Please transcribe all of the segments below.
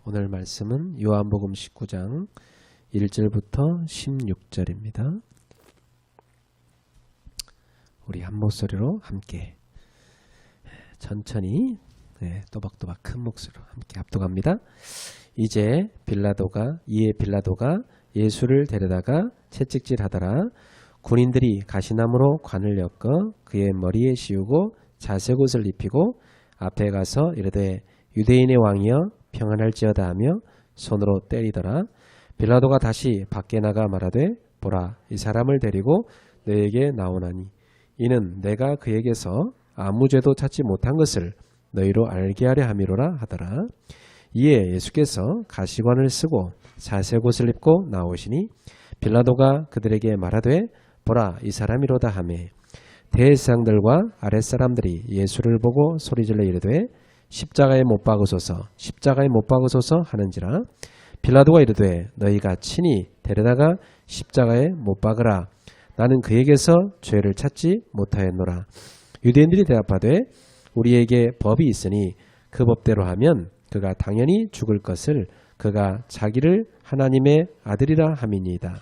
오늘 말씀은 요한복음 19장 1절부터 16절입니다. 우리 한 목소리로 함께 천천히 또박또박 큰 목소리로 함께 합독합니다. 이에 빌라도가 예수를 데려다가 채찍질하더라. 군인들이 가시나무로 관을 엮어 그의 머리에 씌우고 자색옷을 입히고 앞에 가서 이르되 유대인의 왕이여 평안할지어다 하며 손으로 때리더라. 빌라도가 다시 밖에 나가 말하되 보라, 이 사람을 데리고 너에게 나오나니 이는 내가 그에게서 아무 죄도 찾지 못한 것을 너희로 알게 하려 함이로라 하더라. 이에 예수께서 가시관을 쓰고 자색옷을 입고 나오시니 빌라도가 그들에게 말하되 보라, 이 사람이로다 하매 대제사장들과 아랫사람들이 예수를 보고 소리질러 이르되 십자가에 못 박으소서, 십자가에 못 박으소서 하는지라. 빌라도가 이르되 너희가 친히 데려다가 십자가에 못 박으라. 나는 그에게서 죄를 찾지 못하였노라. 유대인들이 대답하되 우리에게 법이 있으니 그 법대로 하면 그가 당연히 죽을 것을 그가 자기를 하나님의 아들이라 함이니이다.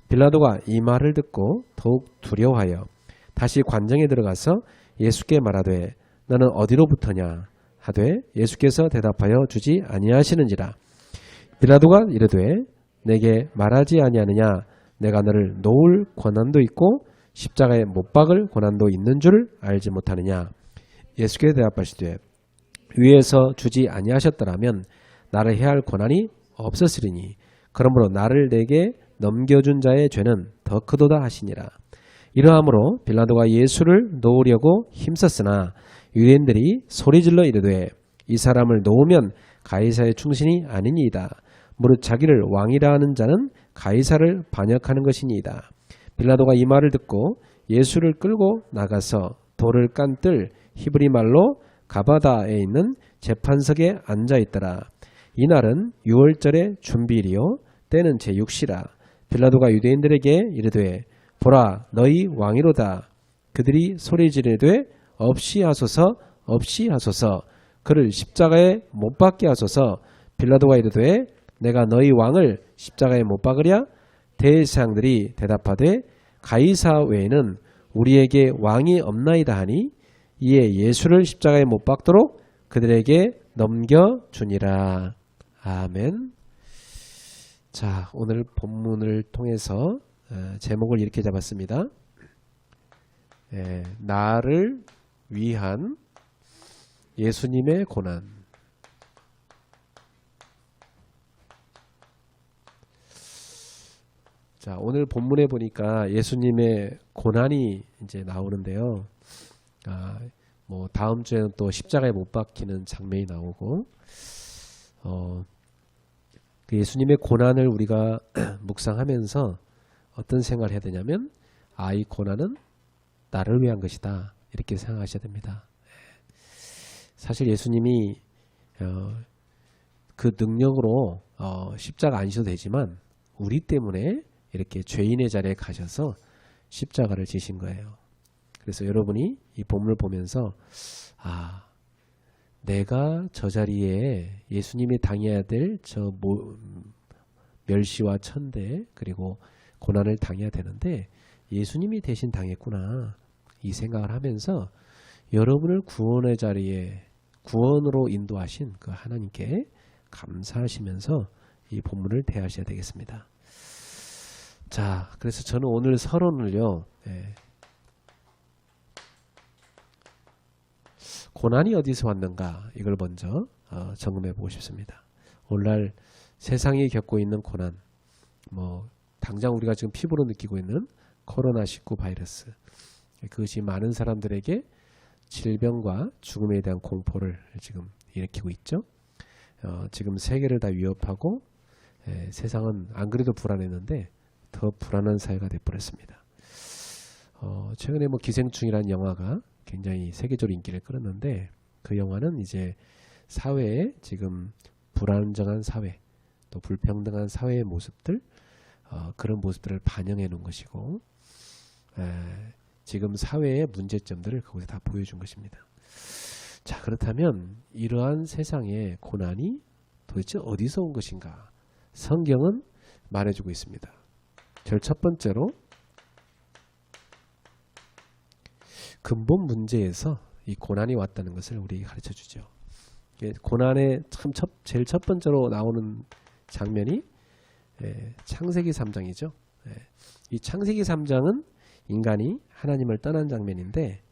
빌라도가 이 말을 듣고 더욱 두려워하여 다시 관정에 들어가서 예수께 말하되 너는 어디로부터냐 하되 예수께서 대답하여 주지 아니하시는지라. 빌라도가 이르되 내게 말하지 아니하느냐 내가 너를 놓을 권한도 있고 십자가에 못 박을 권한도 있는 줄 알지 못하느냐. 예수께서 대답하시되 위에서 주지 아니하셨더라면 나를 해할 권한이 없었으리니 그러므로 나를 내게 넘겨준 자의 죄는 더 크도다 하시니라. 이러함으로 빌라도가 예수를 놓으려고 힘썼으나 유대인들이 소리질러 이르되 이 사람을 놓으면 가이사의 충신이 아니니이다. 무릇 자기를 왕이라 하는 자는 가이사를 반역하는 것이니이다. 빌라도가 이 말을 듣고 예수를 끌고 나가서 돌을 깐 뜰 히브리 말로 가바다에 있는 재판석에 앉아있더라. 이날은 6월절의 준비일이요 때는 제6시라. 빌라도가 유대인들에게 이르되 보라, 너희 왕이로다. 그들이 소리지르되 없이 하소서, 없이 하소서. 그를 십자가에 못 박게 하소서. 빌라도가 이르되 내가 너희 왕을 십자가에 못 박으랴? 대제사장들이 대답하되 가이사 외에는 우리에게 왕이 없나이다 하니 이에 예수를 십자가에 못 박도록 그들에게 넘겨주니라. 아멘. 자, 오늘 본문을 통해서 제목을 이렇게 잡았습니다. 나를 위한 예수님의 고난. 자, 오늘 본문에 보니까 예수님의 고난이 이제 나오는데요. 뭐 다음 주에는 또 십자가에 못 박히는 장면이 나오고, 그 예수님의 고난을 우리가 묵상하면서 어떤 생각을 해야 되냐면, 이 고난은 나를 위한 것이다. 이렇게 생각하셔야 됩니다. 사실 예수님이 그 능력으로 십자가 안 지셔도 되지만 우리 때문에 이렇게 죄인의 자리에 가셔서 십자가를 지신 거예요. 그래서 여러분이 이 본문을 보면서 내가 저 자리에 예수님이 당해야 될 저 멸시와 천대 그리고 고난을 당해야 되는데 예수님이 대신 당했구나 이 생각을 하면서 여러분을 구원의 자리에 구원으로 인도하신 그 하나님께 감사하시면서 이 본문을 대하셔야 되겠습니다. 자, 그래서 저는 오늘 서론을요, 고난이 어디서 왔는가 이걸 먼저 점검해 보고 싶습니다. 오늘날 세상이 겪고 있는 고난, 뭐 당장 우리가 지금 피부로 느끼고 있는 코로나19 바이러스, 그것이 많은 사람들에게 질병과 죽음에 대한 공포를 지금 일으키고 있죠. 지금 세계를 다 위협하고 세상은 안 그래도 불안했는데 더 불안한 사회가 되어버렸습니다. 최근에 뭐 기생충이라는 영화가 굉장히 세계적으로 인기를 끌었는데 그 영화는 이제 사회에 지금 불안정한 사회 또 불평등한 사회의 모습들 그런 모습들을 반영해 놓은 것이고 지금 사회의 문제점들을 그곳에 다 보여준 것입니다. 자, 그렇다면 이러한 세상의 고난이 도대체 어디서 온 것인가? 성경은 말해주고 있습니다. 제일 첫 번째로 근본 문제에서 이 고난이 왔다는 것을 우리 가르쳐 주죠. 고난의 참 제일 첫 번째로 나오는 장면이 창세기 3장이죠. 이 창세기 3장은 인간이 하나님을 떠난 장면인데,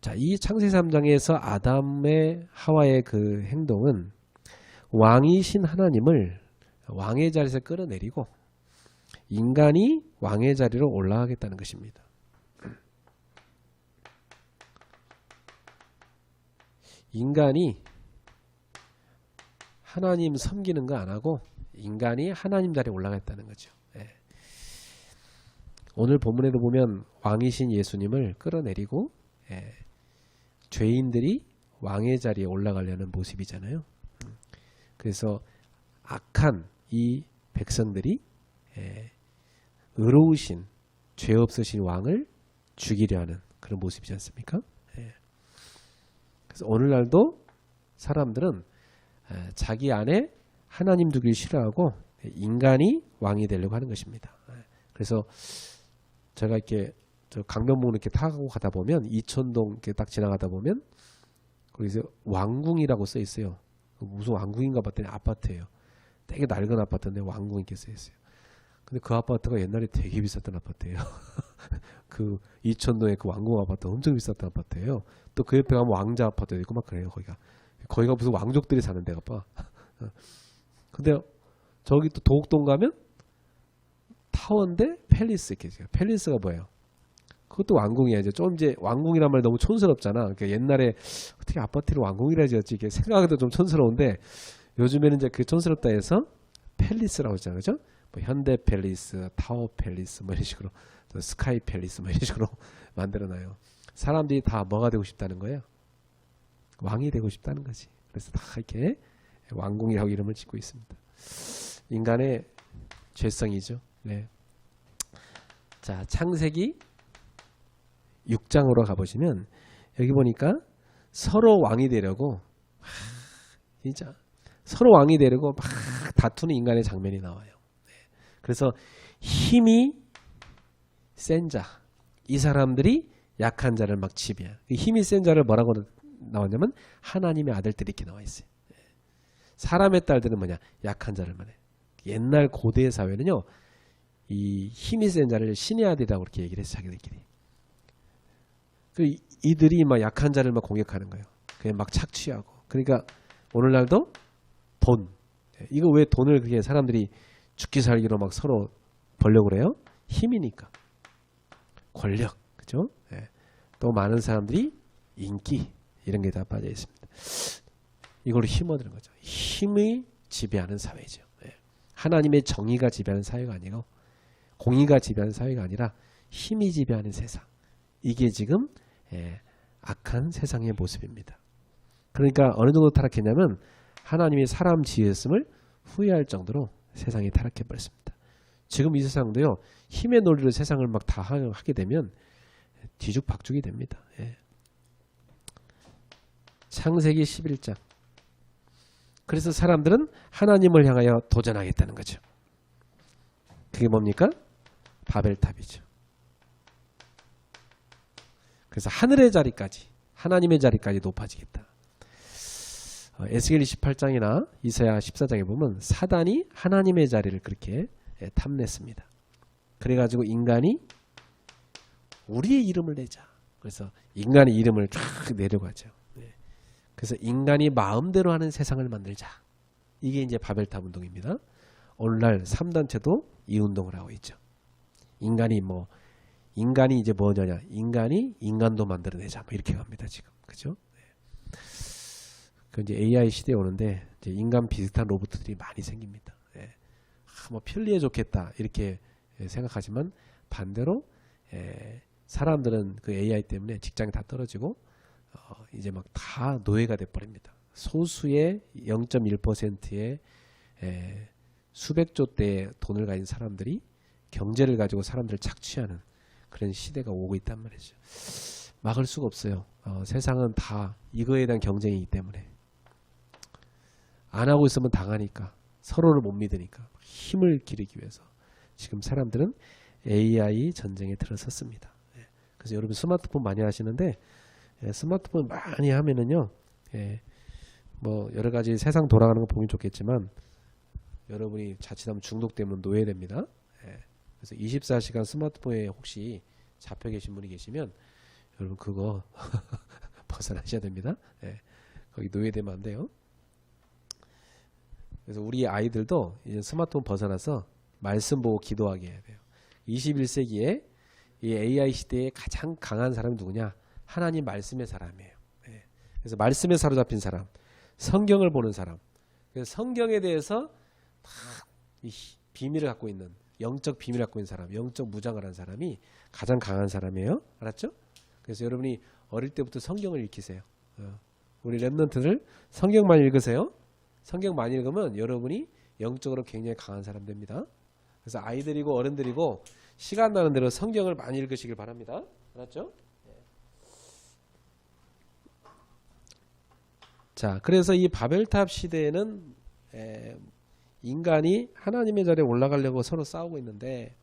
자, 이 창세기 3장에서 아담의 하와의 그 행동은 왕이신 하나님을 왕의 자리에서 끌어내리고 인간이 왕의 자리로 올라가겠다는 것입니다. 인간이 하나님 섬기는 거 안 하고 인간이 하나님 자리에 올라갔다는 거죠. 오늘 본문에도 보면 왕이신 예수님을 끌어내리고 죄인들이 왕의 자리에 올라가려는 모습이잖아요. 그래서 악한 이 백성들이 의로우신 죄 없으신 왕을 죽이려 하는 그런 모습이지 않습니까? 그래서 오늘날도 사람들은 자기 안에 하나님 두기를 싫어하고 인간이 왕이 되려고 하는 것입니다. 그래서 제가 이렇게 저 강변북로 이렇게 타고 가다 보면 이천동 이렇게 딱 지나가다 보면 거기서 왕궁이라고 써 있어요. 무슨 왕궁인가 봤더니 아파트예요. 되게 낡은 아파트인데 왕궁 이렇게 써 있어요. 근데 그 아파트가 옛날에 되게 비쌌던 아파트예요. 그 이천동에 그 왕궁 아파트 엄청 비쌌던 아파트예요. 또 그 옆에 가면 왕자 아파트도 있고 막 그래요. 거기가 무슨 왕족들이 사는 데가 봐. 근데 저기 또 도곡동 가면 타워인데 팰리스 이렇게 있어요. 팰리스가 뭐예요? 그것도 왕궁이야죠. 좀 이제 왕궁이란 말 너무 촌스럽잖아. 그러니까 옛날에 어떻게 아파트를 왕궁이라 지었지? 이게 생각해도 좀 촌스러운데 요즘에는 이제 그 촌스럽다 해서 팰리스라고 하잖아요. 그죠? 뭐 현대 팰리스, 타워 팰리스 뭐 이런 식으로 스카이 팰리스 뭐 이런 식으로 만들어놔요. 사람들이 다 뭐가 되고 싶다는 거예요? 왕이 되고 싶다는 거지. 그래서 다 이렇게 왕궁이라고 이름을 짓고 있습니다. 인간의 죄성이죠. 네. 자, 창세기 6장으로 가보시면 여기 보니까 서로 왕이 되려고 진짜 서로 왕이 되려고 막 다투는 인간의 장면이 나와요. 네. 그래서 힘이 센 자, 이 사람들이 약한 자를 막 지배해요. 힘이 센 자를 뭐라고 나왔냐면 하나님의 아들들이 이렇게 나와 있어요. 사람의 딸들은 뭐냐? 약한 자를 말해. 옛날 고대 사회는요, 이 힘이 센 자를 신의 아들이라고 그렇게 얘기를 해서 자기들끼리. 이들이 막 약한 자를 막 공격하는 거예요. 그냥 막 착취하고. 그러니까 오늘날도 돈. 이거 왜 돈을 그렇게 사람들이 죽기 살기로 막 서로 벌려고 그래요? 힘이니까. 권력. 그죠? 또 많은 사람들이 인기. 이런 게 다 빠져 있습니다. 이걸로 힘 얻는 거죠. 힘이 지배하는 사회죠. 하나님의 정의가 지배하는 사회가 아니고 공의가 지배하는 사회가 아니라 힘이 지배하는 세상. 이게 지금 악한 세상의 모습입니다. 그러니까 어느 정도 타락했냐면 하나님이 사람 지었음을 후회할 정도로 세상이 타락해 버렸습니다. 지금 이 세상도요. 힘의 논리로 세상을 막 다 하게 되면 뒤죽박죽이 됩니다. 창세기 11장. 그래서 사람들은 하나님을 향하여 도전하겠다는 거죠. 그게 뭡니까? 바벨탑이죠. 그래서 하늘의 자리까지, 하나님의 자리까지 높아지겠다. 에스겔 28장이나 이사야 14장에 보면 사단이 하나님의 자리를 그렇게 탐냈습니다. 그래가지고 인간이 우리의 이름을 내자. 그래서 인간의 이름을 쫙 내려가죠. 그래서 인간이 마음대로 하는 세상을 만들자. 이게 이제 바벨탑 운동입니다. 오늘날 3단체도 이 운동을 하고 있죠. 인간이 이제 뭐냐냐. 인간이 인간도 만들어내자. 뭐 이렇게 갑니다. 지금. 그죠? 그 이제 AI 시대에 오는데 이제 인간 비슷한 로봇들이 많이 생깁니다. 뭐 편리해 좋겠다. 이렇게 생각하지만 반대로 사람들은 그 AI 때문에 직장이 다 떨어지고 이제 막 다 노예가 돼버립니다. 소수의 0.1%의 수백조 대의 돈을 가진 사람들이 경제를 가지고 사람들을 착취하는 그런 시대가 오고 있단 말이죠. 막을 수가 없어요. 세상은 다 이거에 대한 경쟁이기 때문에. 안 하고 있으면 당하니까 서로를 못 믿으니까 힘을 기르기 위해서 지금 사람들은 AI 전쟁에 들어섰습니다. 그래서 여러분 스마트폰 많이 하시는데 스마트폰 많이 하면은요 뭐 여러 가지 세상 돌아가는 거 보면 좋겠지만 여러분이 자칫하면 중독되면 노예됩니다. 그래서 24시간 스마트폰에 혹시 잡혀 계신 분이 계시면 여러분 그거 벗어나셔야 됩니다. 거기 노예되면 안 돼요. 그래서 우리 아이들도 이제 스마트폰 벗어나서 말씀 보고 기도하게 해야 돼요. 21세기에 이 AI 시대에 가장 강한 사람이 누구냐? 하나님 말씀의 사람이에요. 그래서 말씀에 사로잡힌 사람, 성경을 보는 사람, 그래서 성경에 대해서 다 이 비밀을 갖고 있는 영적 비밀을 갖고 있는 사람, 영적 무장을 한 사람이 가장 강한 사람이에요. 알았죠? 그래서 여러분이 어릴 때부터 성경을 읽히세요. 우리 랩런트들 성경만 읽으세요. 성경 많이 읽으면 여러분이 영적으로 굉장히 강한 사람 됩니다. 그래서 아이들이고 어른들이고 시간 나는 대로 성경을 많이 읽으시길 바랍니다. 알았죠? 자, 그래서 이 바벨탑 시대에는 인간이 하나님의 자리에 올라가려고 서로 싸우고 있는데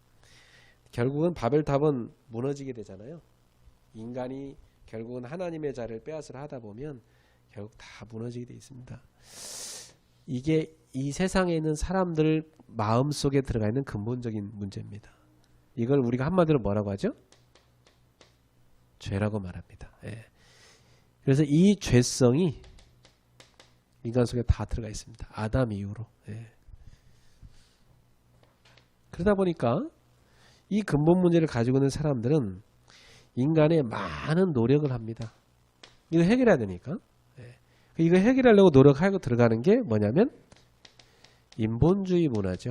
결국은 바벨탑은 무너지게 되잖아요. 인간이 결국은 하나님의 자리를 빼앗으려 하다 보면 결국 다 무너지게 되어 있습니다. 이게 이 세상에 있는 사람들 마음속에 들어가 있는 근본적인 문제입니다. 이걸 우리가 한마디로 뭐라고 하죠? 죄라고 말합니다. 그래서 이 죄성이 인간 속에 다 들어가 있습니다. 아담 이후로. 그러다 보니까 이 근본 문제를 가지고 있는 사람들은 인간의 많은 노력을 합니다. 이거 해결해야 되니까. 이거 해결하려고 노력하고 들어가는 게 뭐냐면 인본주의 문화죠.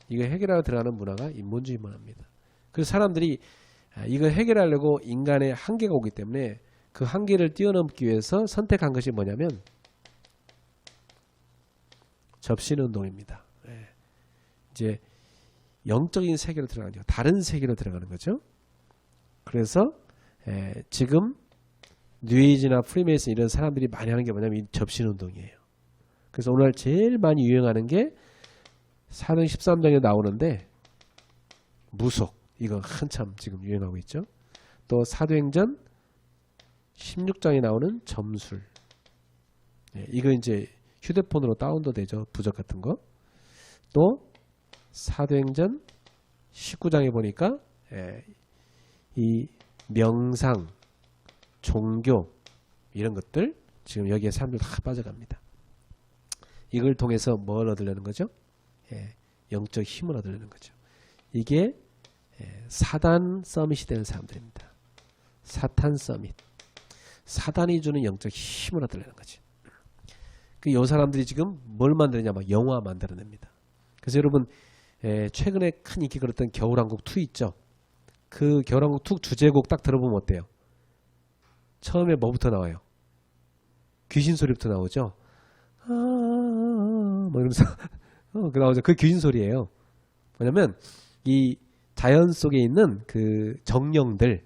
이거 해결하려 들어가는 문화가 인본주의 문화입니다. 그래서 사람들이 이걸 해결하려고 인간의 한계가 오기 때문에 그 한계를 뛰어넘기 위해서 선택한 것이 뭐냐면 접신운동입니다. 이제 영적인 세계로 들어가는 거죠. 다른 세계로 들어가는 거죠. 그래서 지금 뉴에이지나 프리메이슨 이런 사람들이 많이 하는 게 뭐냐면 이 접신운동이에요. 그래서 오늘 제일 많이 유행하는 게 사도행 13장에 나오는데 무속 이거 한참 지금 유행하고 있죠. 또 사도행전 16장에 나오는 점술 이거 이제 휴대폰으로 다운도 되죠. 부적 같은 거. 또 사도행전 19장에 보니까 이 명상, 종교 이런 것들 지금 여기에 사람들 다 빠져갑니다. 이걸 통해서 뭘 얻으려는 거죠? 영적 힘을 얻으려는 거죠. 이게 사단 서밋이 되는 사람들입니다. 사탄 서밋. 사단이 주는 영적 힘을 얻으려는 거죠. 이 사람들이 지금 뭘 만드느냐? 막 영화 만들어냅니다. 그래서 여러분 최근에 큰 인기 끌었던 겨울왕국 2 있죠. 그 겨울왕국 2 주제곡 딱 들어보면 어때요? 처음에 뭐부터 나와요? 귀신 소리부터 나오죠. 뭐 이러면서 그 나오죠. 그 귀신 소리예요. 뭐냐면 이 자연 속에 있는 그 정령들,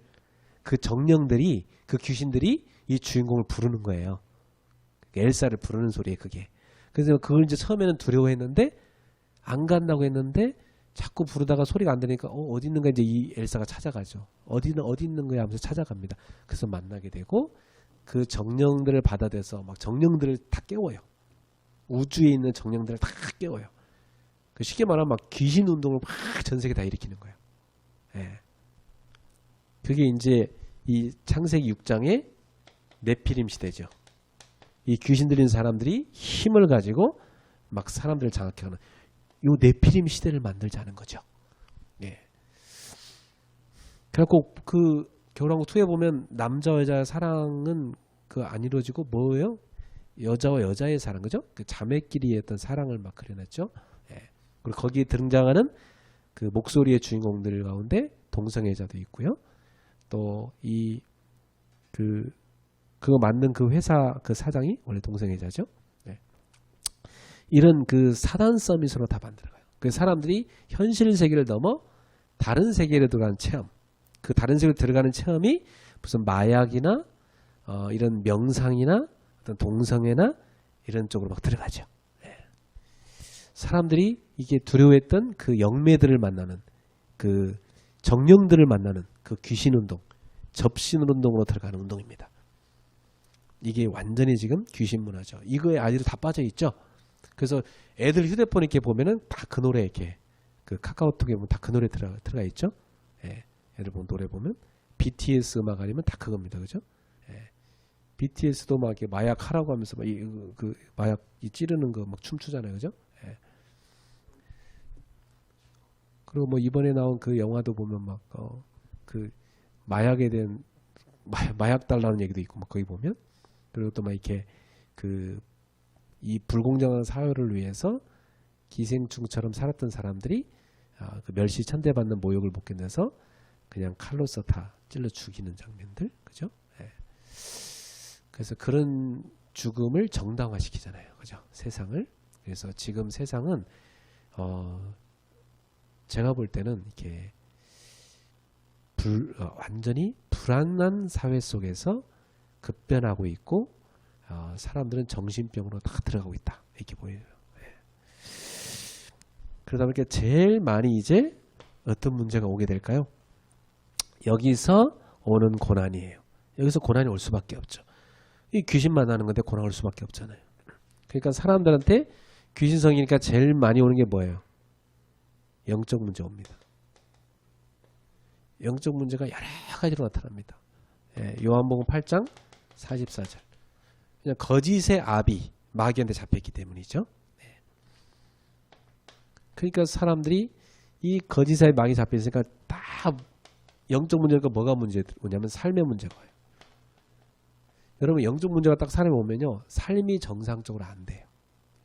그 정령들이 그 귀신들이 이 주인공을 부르는 거예요. 엘사를 부르는 소리예요, 그게. 그래서 그걸 이제 처음에는 두려워했는데 안 간다고 했는데 자꾸 부르다가 소리가 안 들으니까 어디 있는가 이제 이 엘사가 찾아가죠. 어디 있는 거야 하면서 찾아갑니다. 그래서 만나게 되고 그 정령들을 받아들여서 막 정령들을 다 깨워요. 우주에 있는 정령들을 다 깨워요. 그 쉽게 말하면 막 귀신 운동을 막 전 세계 다 일으키는 거예요. 그게 이제 이 창세기 6장의 네피림 시대죠. 이 귀신 들린 사람들이 힘을 가지고 막 사람들을 장악해가는 요 네피림 시대를 만들자는 거죠. 그래갖고 그 겨울왕국 2에 보면 남자와 여자의 사랑은 그 안 이루어지고 뭐예요? 여자와 여자의 사랑, 그죠? 그 자매끼리의 어떤 사랑을 막 그려놨죠. 그리고 거기에 등장하는 그 목소리의 주인공들 가운데 동성애자도 있고요. 또 이 그거 만든 그 회사 그 사장이 원래 동성애자죠. 이런 그 사단 서밋으로 다 만들어가요. 그 사람들이 현실 세계를 넘어 다른 세계로 들어가는 체험, 그 다른 세계로 들어가는 체험이 무슨 마약이나 이런 명상이나 어떤 동성애나 이런 쪽으로 막 들어가죠. 사람들이 이게 두려워했던 그 영매들을 만나는 그 정령들을 만나는 그 귀신 운동, 접신 운동으로 들어가는 운동입니다. 이게 완전히 지금 귀신 문화죠. 이거에 아이들 다 빠져 있죠. 그래서 애들 휴대폰 이렇게 보면은 다 그 노래 이렇게 그 카카오톡에 보면 다 그 노래 들어가 있죠. 예. 애들 보면 노래 보면 BTS 음악 아니면 다 그겁니다, 그죠? 예. BTS도 막 이렇게 마약 하라고 하면서 막 그 마약 찌르는 거 막 춤추잖아요, 그죠? 예. 그리고 뭐 이번에 나온 그 영화도 보면 막 그 마약에 대한 마약 달라는 얘기도 있고 막 거기 보면 그리고 또 막 이렇게 그 이 불공정한 사회를 위해서 기생충처럼 살았던 사람들이 그 멸시 천대받는 모욕을 못 견뎌서 그냥 칼로서 다 찔러 죽이는 장면들, 그죠? 예. 그래서 그런 죽음을 정당화시키잖아요, 그죠? 세상을. 그래서 지금 세상은 제가 볼 때는 이렇게 완전히 불안한 사회 속에서 급변하고 있고 사람들은 정신병으로 다 들어가고 있다 이렇게 보여요. 그러다 보니까 제일 많이 이제 어떤 문제가 오게 될까요? 여기서 오는 고난이에요. 여기서 고난이 올 수밖에 없죠. 이 귀신 만나는 건데 고난 올 수밖에 없잖아요. 그러니까 사람들한테 귀신성이니까 제일 많이 오는 게 뭐예요? 영적 문제 옵니다. 영적 문제가 여러 가지로 나타납니다. 요한복음 8장 44절. 그냥 거짓의 아비 마귀한테 잡혔기 때문이죠. 그러니까 사람들이 이 거짓의 마귀 잡혀있으니까 다 영적 문제가 뭐가 문제냐면 삶의 문제가 와요. 여러분 영적 문제가 딱 사람이 오면요. 삶이 정상적으로 안 돼요.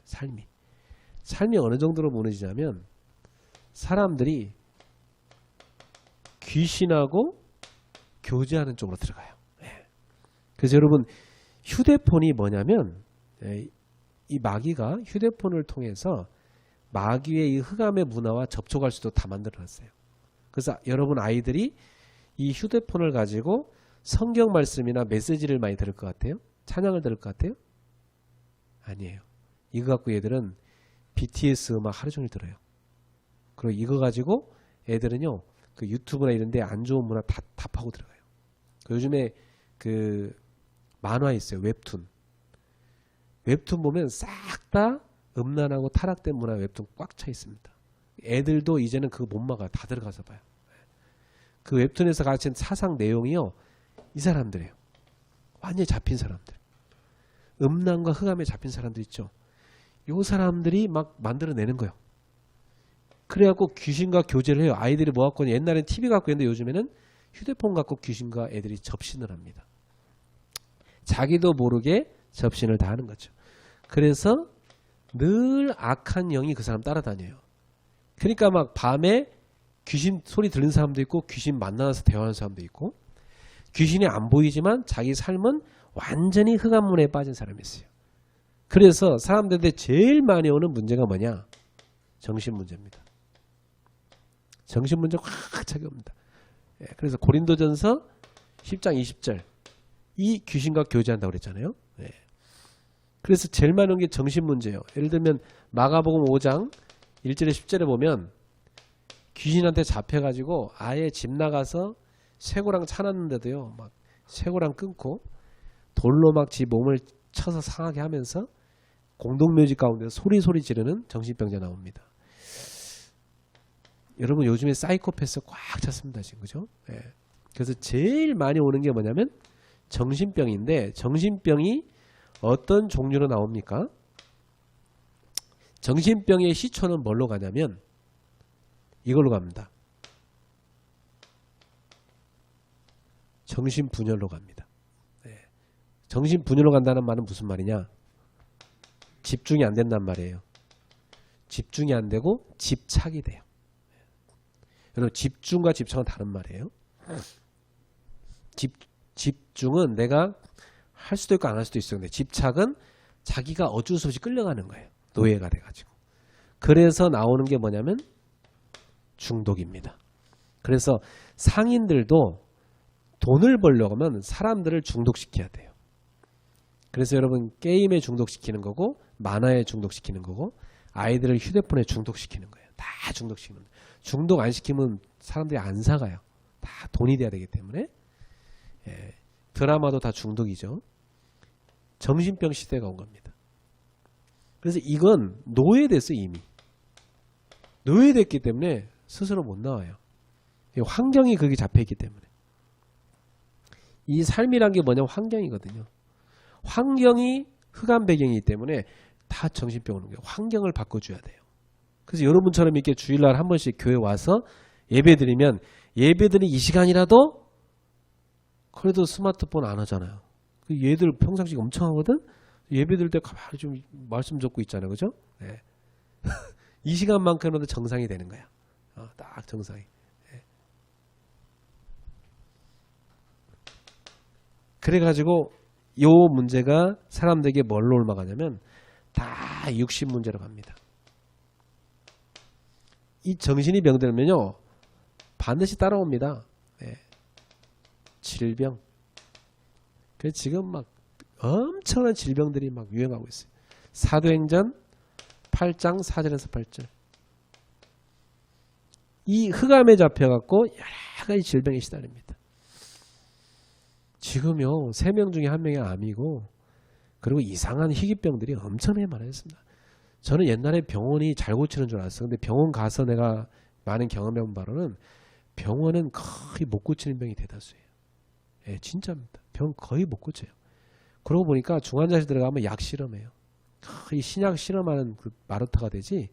삶이 어느 정도로 무너지냐면 사람들이 귀신하고 교제하는 쪽으로 들어가요. 그래서 여러분 휴대폰이 뭐냐면 이 마귀가 휴대폰을 통해서 마귀의 이 흑암의 문화와 접촉할 수도 다 만들어놨어요. 그래서 여러분 아이들이 이 휴대폰을 가지고 성경 말씀이나 메시지를 많이 들을 것 같아요? 찬양을 들을 것 같아요? 아니에요. 이거 갖고 얘들은 BTS 음악 하루 종일 들어요. 그리고 이거 가지고 애들은요 그 유튜브나 이런 데 안 좋은 문화 다 파고 들어가요. 요즘에 그 만화 있어요. 웹툰 보면 싹 다 음란하고 타락된 문화 웹툰 꽉 차 있습니다. 애들도 이제는 그거 못 막아요. 다 들어가서 봐요. 그 웹툰에서 가르친 사상 내용이요. 이 사람들이에요. 완전히 잡힌 사람들. 음란과 흑암에 잡힌 사람들 있죠. 요 사람들이 막 만들어내는 거예요. 그래갖고 귀신과 교제를 해요. 아이들이 뭐 갖고 옛날엔 TV 갖고 있는데 요즘에는 휴대폰 갖고 귀신과 애들이 접신을 합니다. 자기도 모르게 접신을 다 하는 거죠. 그래서 늘 악한 영이 그 사람 따라다녀요. 그러니까 막 밤에 귀신 소리 들는 사람도 있고 귀신 만나서 대화하는 사람도 있고 귀신이 안 보이지만 자기 삶은 완전히 흑암문에 빠진 사람이 있어요. 그래서 사람들한테 제일 많이 오는 문제가 뭐냐? 정신 문제입니다. 정신 문제가 확 차게 옵니다. 그래서 고린도전서 10장 20절 이 귀신과 교제한다고 그랬잖아요. 그래서 제일 많이 오는 게 정신 문제예요. 예를 들면 마가복음 5장 1절에 10절에 보면 귀신한테 잡혀가지고 아예 집 나가서 쇠고랑 차놨는데도요. 막 쇠고랑 끊고 돌로 막 지 몸을 쳐서 상하게 하면서 공동묘지 가운데 소리 지르는 정신병자 나옵니다. 여러분 요즘에 사이코패스 꽉 찼습니다. 지금 그죠? 그래서 제일 많이 오는 게 뭐냐면 정신병인데 정신병이 어떤 종류로 나옵니까? 정신병의 시초는 뭘로 가냐면 이걸로 갑니다. 정신분열로 갑니다. 정신분열로 간다는 말은 무슨 말이냐? 집중이 안 된단 말이에요. 집중이 안 되고 집착이 돼요. 여러분 집중과 집착은 다른 말이에요. 집중은 내가 할 수도 있고 안 할 수도 있어요. 근데 집착은 자기가 어쩔 수 없이 끌려가는 거예요. 노예가 돼가지고. 그래서 나오는 게 뭐냐면 중독입니다. 그래서 상인들도 돈을 벌려고 하면 사람들을 중독시켜야 돼요. 그래서 여러분 게임에 중독시키는 거고 만화에 중독시키는 거고 아이들을 휴대폰에 중독시키는 거예요. 다 중독시키는 거예요. 중독 안 시키면 사람들이 안 사가요. 다 돈이 돼야 되기 때문에. 예, 드라마도 다 중독이죠. 정신병 시대가 온 겁니다. 그래서 이건 노예됐어 이미. 노예됐기 때문에 스스로 못 나와요. 환경이 거기 잡혀있기 때문에. 이 삶이란 게 뭐냐면 환경이거든요. 환경이 흑암 배경이기 때문에 다 정신병 오는 거예요. 환경을 바꿔줘야 돼요. 그래서 여러분처럼 이렇게 주일날 한 번씩 교회 와서 예배 드리면 예배드린 이 시간이라도 그래도 스마트폰 안 하잖아요. 얘들 평상시가 엄청 하거든? 예배 드릴 때 가만히 좀 말씀 적고 있잖아요. 그죠? 네. 이 시간만큼은 정상이 되는 거야. 딱 정상이. 네. 그래가지고 요 문제가 사람들에게 뭘로 옮아가냐면 다 육신 문제로 갑니다. 이 정신이 병들면요 반드시 따라옵니다. 네. 질병. 그래서 지금 막 엄청난 질병들이 막 유행하고 있어요. 사도행전 8장 4절에서 8절. 이 흑암에 잡혀갖고 여러 가지 질병에 시달립니다. 지금요 3명 중에 1명이 암이고 그리고 이상한 희귀병들이 엄청나게 많아졌습니다. 저는 옛날에 병원이 잘 고치는 줄 알았어요. 근데 병원 가서 내가 많은 경험해본 바로는 병원은 거의 못 고치는 병이 대다수예요. 예, 진짜입니다. 병 거의 못 고쳐요. 그러고 보니까 중환자실 들어가면 약 실험해요. 이 신약 실험하는 그 마르타가 되지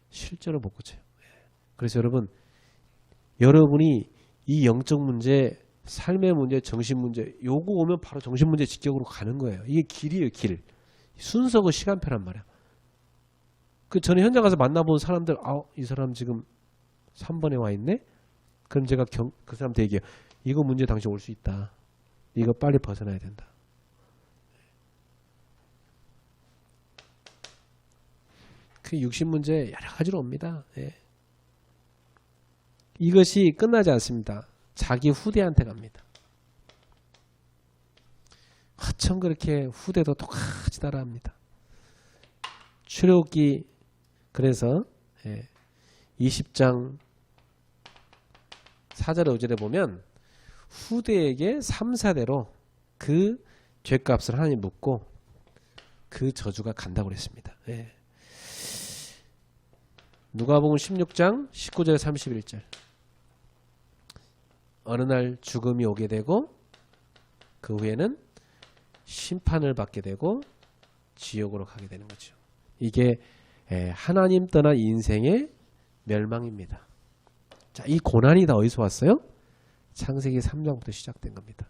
실제로 못 고쳐요. 예. 그래서 여러분이 이 영적 문제, 삶의 문제, 정신 문제 요거 오면 바로 정신 문제 직격으로 가는 거예요. 이게 길이에요, 길. 순서고 시간표란 말이야. 그 전에 현장 가서 만나본 사람들, 이 사람 지금 3번에 와 있네? 그럼 제가 그 사람한테 얘기해요. 이거 문제 당신 올 수 있다. 이거 빨리 벗어나야 된다. 그 육신 문제 여러 가지로 옵니다. 예. 이것이 끝나지 않습니다. 자기 후대한테 갑니다. 하청 그렇게 후대도 똑같이 따라합니다. 출애굽기 그래서 20장 4절 5절에 보면 후대에게 3, 4대로 그 죄값을 하나님 묻고 그 저주가 간다고 그랬습니다. 예. 누가복음 16장 19절 31절. 어느 날 죽음이 오게 되고 그 후에는 심판을 받게 되고 지옥으로 가게 되는 거죠. 이게 하나님 떠난 인생의 멸망입니다. 자, 이 고난이 다 어디서 왔어요? 창세기 3장부터 시작된 겁니다.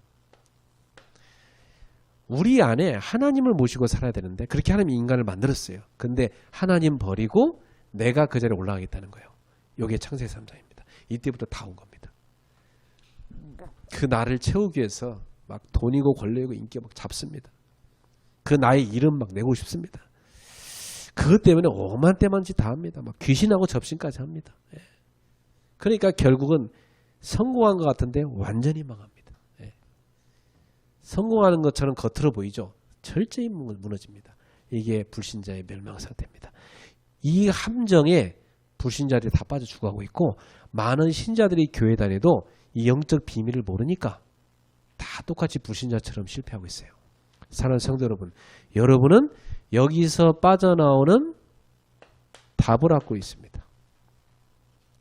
우리 안에 하나님을 모시고 살아야 되는데 그렇게 하나님이 인간을 만들었어요. 근데 하나님 버리고 내가 그 자리에 올라가겠다는 거예요. 이게 창세기 3장입니다. 이때부터 다 온 겁니다. 그 나를 채우기 위해서 막 돈이고 권력이고 인기가 막 잡습니다. 그 나의 이름 막 내고 싶습니다. 그것 때문에 오만 때만 짓 다 합니다. 막 귀신하고 접신까지 합니다. 예. 그러니까 결국은 성공한 것 같은데 완전히 망합니다. 예. 성공하는 것처럼 겉으로 보이죠. 철저히 무너집니다. 이게 불신자의 멸망 상태입니다. 이 함정에 불신자들이 다 빠져 죽어가고 있고 많은 신자들이 교회 다녀도 이 영적 비밀을 모르니까 다 똑같이 불신자처럼 실패하고 있어요. 사랑하는 성도 여러분, 여러분은 여기서 빠져나오는 답을 갖고 있습니다.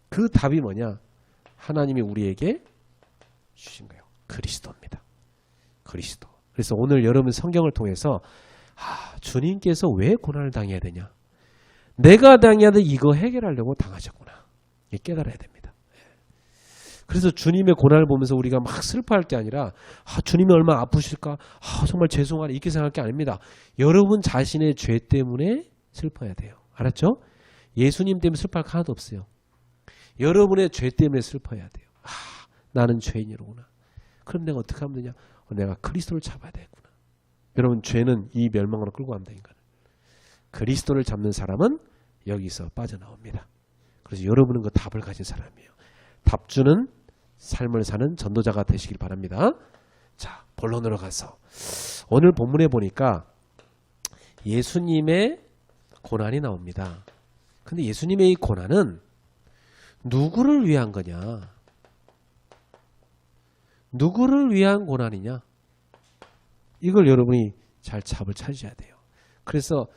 그 답이 뭐냐? 하나님이 우리에게 주신 거예요. 그리스도입니다. 그리스도. 그래서 오늘 여러분 성경을 통해서 주님께서 왜 고난을 당해야 되냐? 내가 당해야 될 이거 해결하려고 당하셨구나. 깨달아야 됩니다. 그래서 주님의 고난을 보면서 우리가 막 슬퍼할 게 아니라 주님이 얼마나 아프실까? 정말 죄송하네 이렇게 생각할 게 아닙니다. 여러분 자신의 죄 때문에 슬퍼야 돼요. 알았죠? 예수님 때문에 슬퍼할 거 하나도 없어요. 여러분의 죄 때문에 슬퍼야 돼요. 나는 죄인이로구나. 그럼 내가 어떻게 하면 되냐? 내가 그리스도를 잡아야 되겠구나. 여러분 죄는 이 멸망으로 끌고 갑니다. 인간을. 그리스도를 잡는 사람은 여기서 빠져나옵니다. 그래서 여러분은 그 답을 가진 사람이에요. 답 주는 삶을 사는 전도자가 되시길 바랍니다. 자, 본론으로 가서 오늘 본문에 보니까 예수님의 고난이 나옵니다. 근데 예수님의 이 고난은 누구를 위한 거냐? 누구를 위한 고난이냐? 이걸 여러분이 잘 잡을 찾으셔야 돼요. 그래서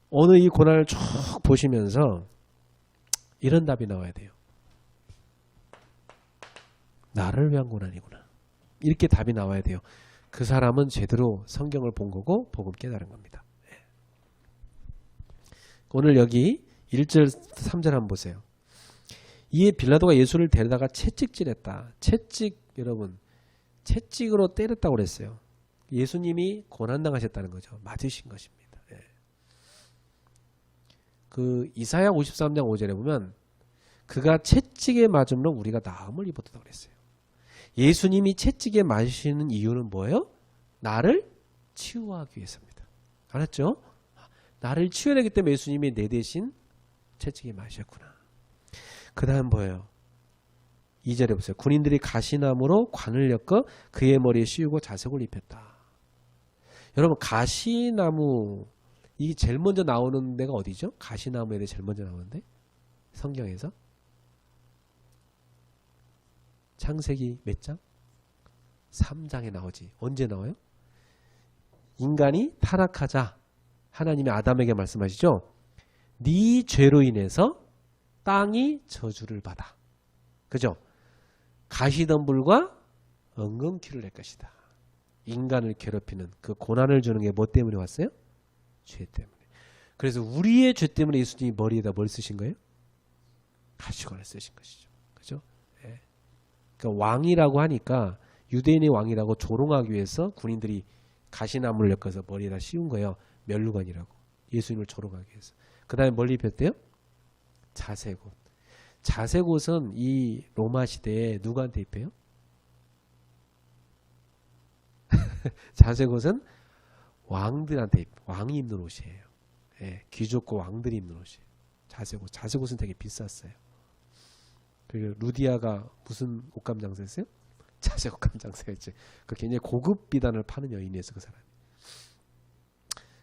오늘 이 고난을 쭉 보시면서 이런 답이 나와야 돼요. 나를 위한 고난이구나. 이렇게 답이 나와야 돼요. 그 사람은 제대로 성경을 본 거고 복음 깨달은 겁니다. 오늘 여기 1절 3절 한번 보세요. 이에 빌라도가 예수를 데려다가 채찍질했다. 채찍 여러분 채찍으로 때렸다고 그랬어요. 예수님이 고난당하셨다는 거죠. 맞으신 것입니다. 그 이사야 53장 5절에 보면 그가 채찍에 맞음으로 우리가 나음을 입었다고 그랬어요. 예수님이 채찍에 맞으시는 이유는 뭐예요? 나를 치유하기 위해서입니다. 알았죠? 나를 치유하기 때문에 예수님이 내 대신 채찍에 맞으셨구나. 그 다음 뭐예요? 2절에 보세요. 군인들이 가시나무로 관을 엮어 그의 머리에 씌우고 자색을 입혔다. 여러분 가시나무 이 제일 먼저 나오는 데가 어디죠? 가시나무에 대해 제일 먼저 나오는데 성경에서 창세기 몇 장? 3장에 나오지. 언제 나와요? 인간이 타락하자 하나님이 아담에게 말씀하시죠. 네 죄로 인해서 땅이 저주를 받아. 그죠? 가시덤불과 엉겅퀴를 낼 것이다. 인간을 괴롭히는 그 고난을 주는 게 뭐 때문에 왔어요? 죄 때문에. 그래서 우리의 죄 때문에 예수님이 머리에다 뭘 쓰신 거예요? 가시관을 쓰신 것이죠. 그죠? 예. 그러니까 왕이라고 하니까 유대인의 왕이라고 조롱하기 위해서 군인들이 가시나무를 엮어서 머리에다 씌운 거예요. 멸루관이라고. 예수님을 조롱하기 위해서. 그 다음에 뭘 입혔대요? 자색옷. 자색옷은 이 로마 시대에 누구한테 입혀요? 자색옷은 왕들한테 왕이 입는 옷이에요. 예, 귀족과 왕들이 입는 옷이에요. 자색옷. 자색옷은 되게 비쌌어요. 그리고 루디아가 무슨 옷감 장사했어요? 자색 옷감 장사했지. 그 굉장히 고급 비단을 파는 여인이었어 그 사람이.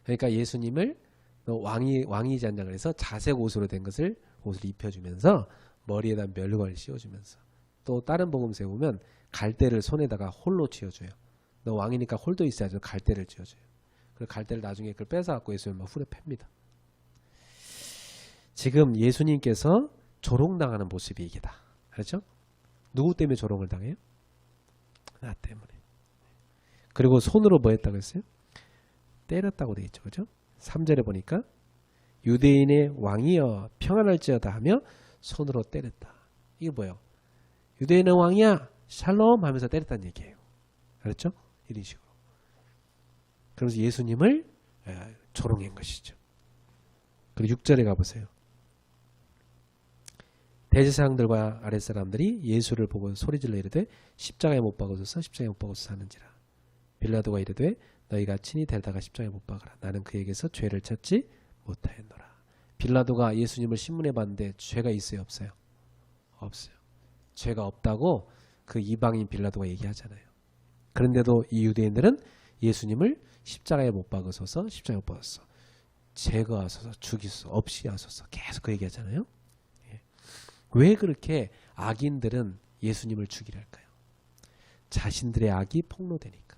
그러니까 예수님을 왕이지 않냐 그래서 자색 옷으로 된 옷을 입혀주면서 머리에다 멸관을 씌워주면서 또 다른 복음서에 보면 갈대를 손에다가 홀로 쥐어줘요. 너 왕이니까 홀도 있어야죠. 갈대를 쥐어줘요. 그 갈대를 나중에 그걸 뺏어갖고 예수님 막 후려 팹니다. 지금 예수님께서 조롱당하는 모습이 이게다. 그렇죠? 누구 때문에 조롱을 당해요? 나 때문에. 그리고 손으로 뭐 했다고 했어요? 때렸다고 되어 있죠. 그죠? 3절에 보니까 유대인의 왕이여 평안할지어다 하며 손으로 때렸다. 이게 뭐예요? 유대인의 왕이야 샬롬 하면서 때렸다는 얘기예요. 그렇죠? 이런 식으로. 그러면서 예수님을 조롱한 것이죠. 그리고 6절에 가보세요. 대제사장들과 아랫사람들이 예수를 보고 소리질러 이르되 십자가에 못 박으소서 십자가에 못 박으소서 하는지라. 빌라도가 이르되 너희가 친히 데려다가 십자가에 못 박으라. 나는 그에게서 죄를 찾지 못하였노라. 빌라도가 예수님을 신문해 봤는데 죄가 있어요 없어요? 없어요. 죄가 없다고 그 이방인 빌라도가 얘기하잖아요. 그런데도 이 유대인들은 예수님을 십자가에 못 박으소서 십자가에 못 박으소서 제거하소서 죽이소서 없이 하소서 계속 그 얘기하잖아요. 왜 그렇게 악인들은 예수님을 죽이려 할까요? 자신들의 악이 폭로되니까.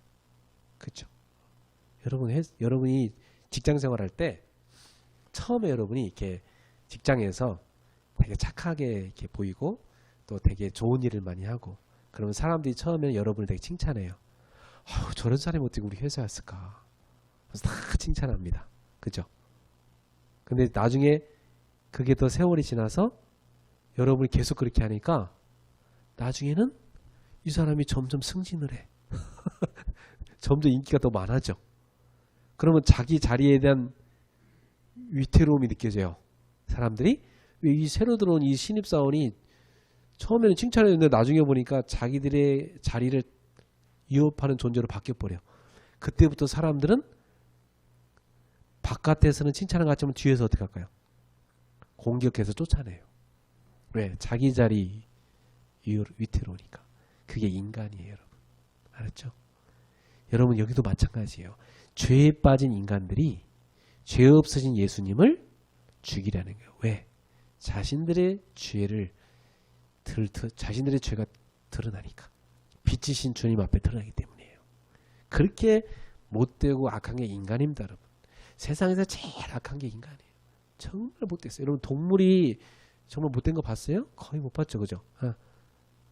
그렇죠? 여러분이 직장 생활할 때 처음에 여러분이 이렇게 직장에서 되게 착하게 이렇게 보이고 또 되게 좋은 일을 많이 하고 그러면 사람들이 처음에는 여러분을 되게 칭찬해요. 저런 사람이 어떻게 우리 회사에 왔을까? 그래서 다 칭찬합니다. 그죠? 근데 나중에 그게 더 세월이 지나서 여러분이 계속 그렇게 하니까 나중에는 이 사람이 점점 승진을 해. 점점 인기가 더 많아져. 그러면 자기 자리에 대한 위태로움이 느껴져요. 사람들이 왜 이 새로 들어온 이 신입사원이 처음에는 칭찬했는데 나중에 보니까 자기들의 자리를 위협하는 존재로 바뀌어버려. 그때부터 사람들은 바깥에서는 칭찬을 갖지만 뒤에서 어떻게 할까요? 공격해서 쫓아내요. 왜? 자기 자리 위태로우니까. 그게 인간이에요, 여러분. 알았죠? 여러분 여기도 마찬가지예요. 죄에 빠진 인간들이 죄 없으신 예수님을 죽이라는 거예요. 왜? 자신들의 죄가 드러나니까. 빛이신 주님 앞에 드러나기 때문이에요. 그렇게 못되고 악한 게 인간입니다, 여러분. 세상에서 제일 악한 게 인간이에요. 정말 못됐어요. 여러분 동물이 정말 못된 거 봤어요? 거의 못 봤죠, 그죠?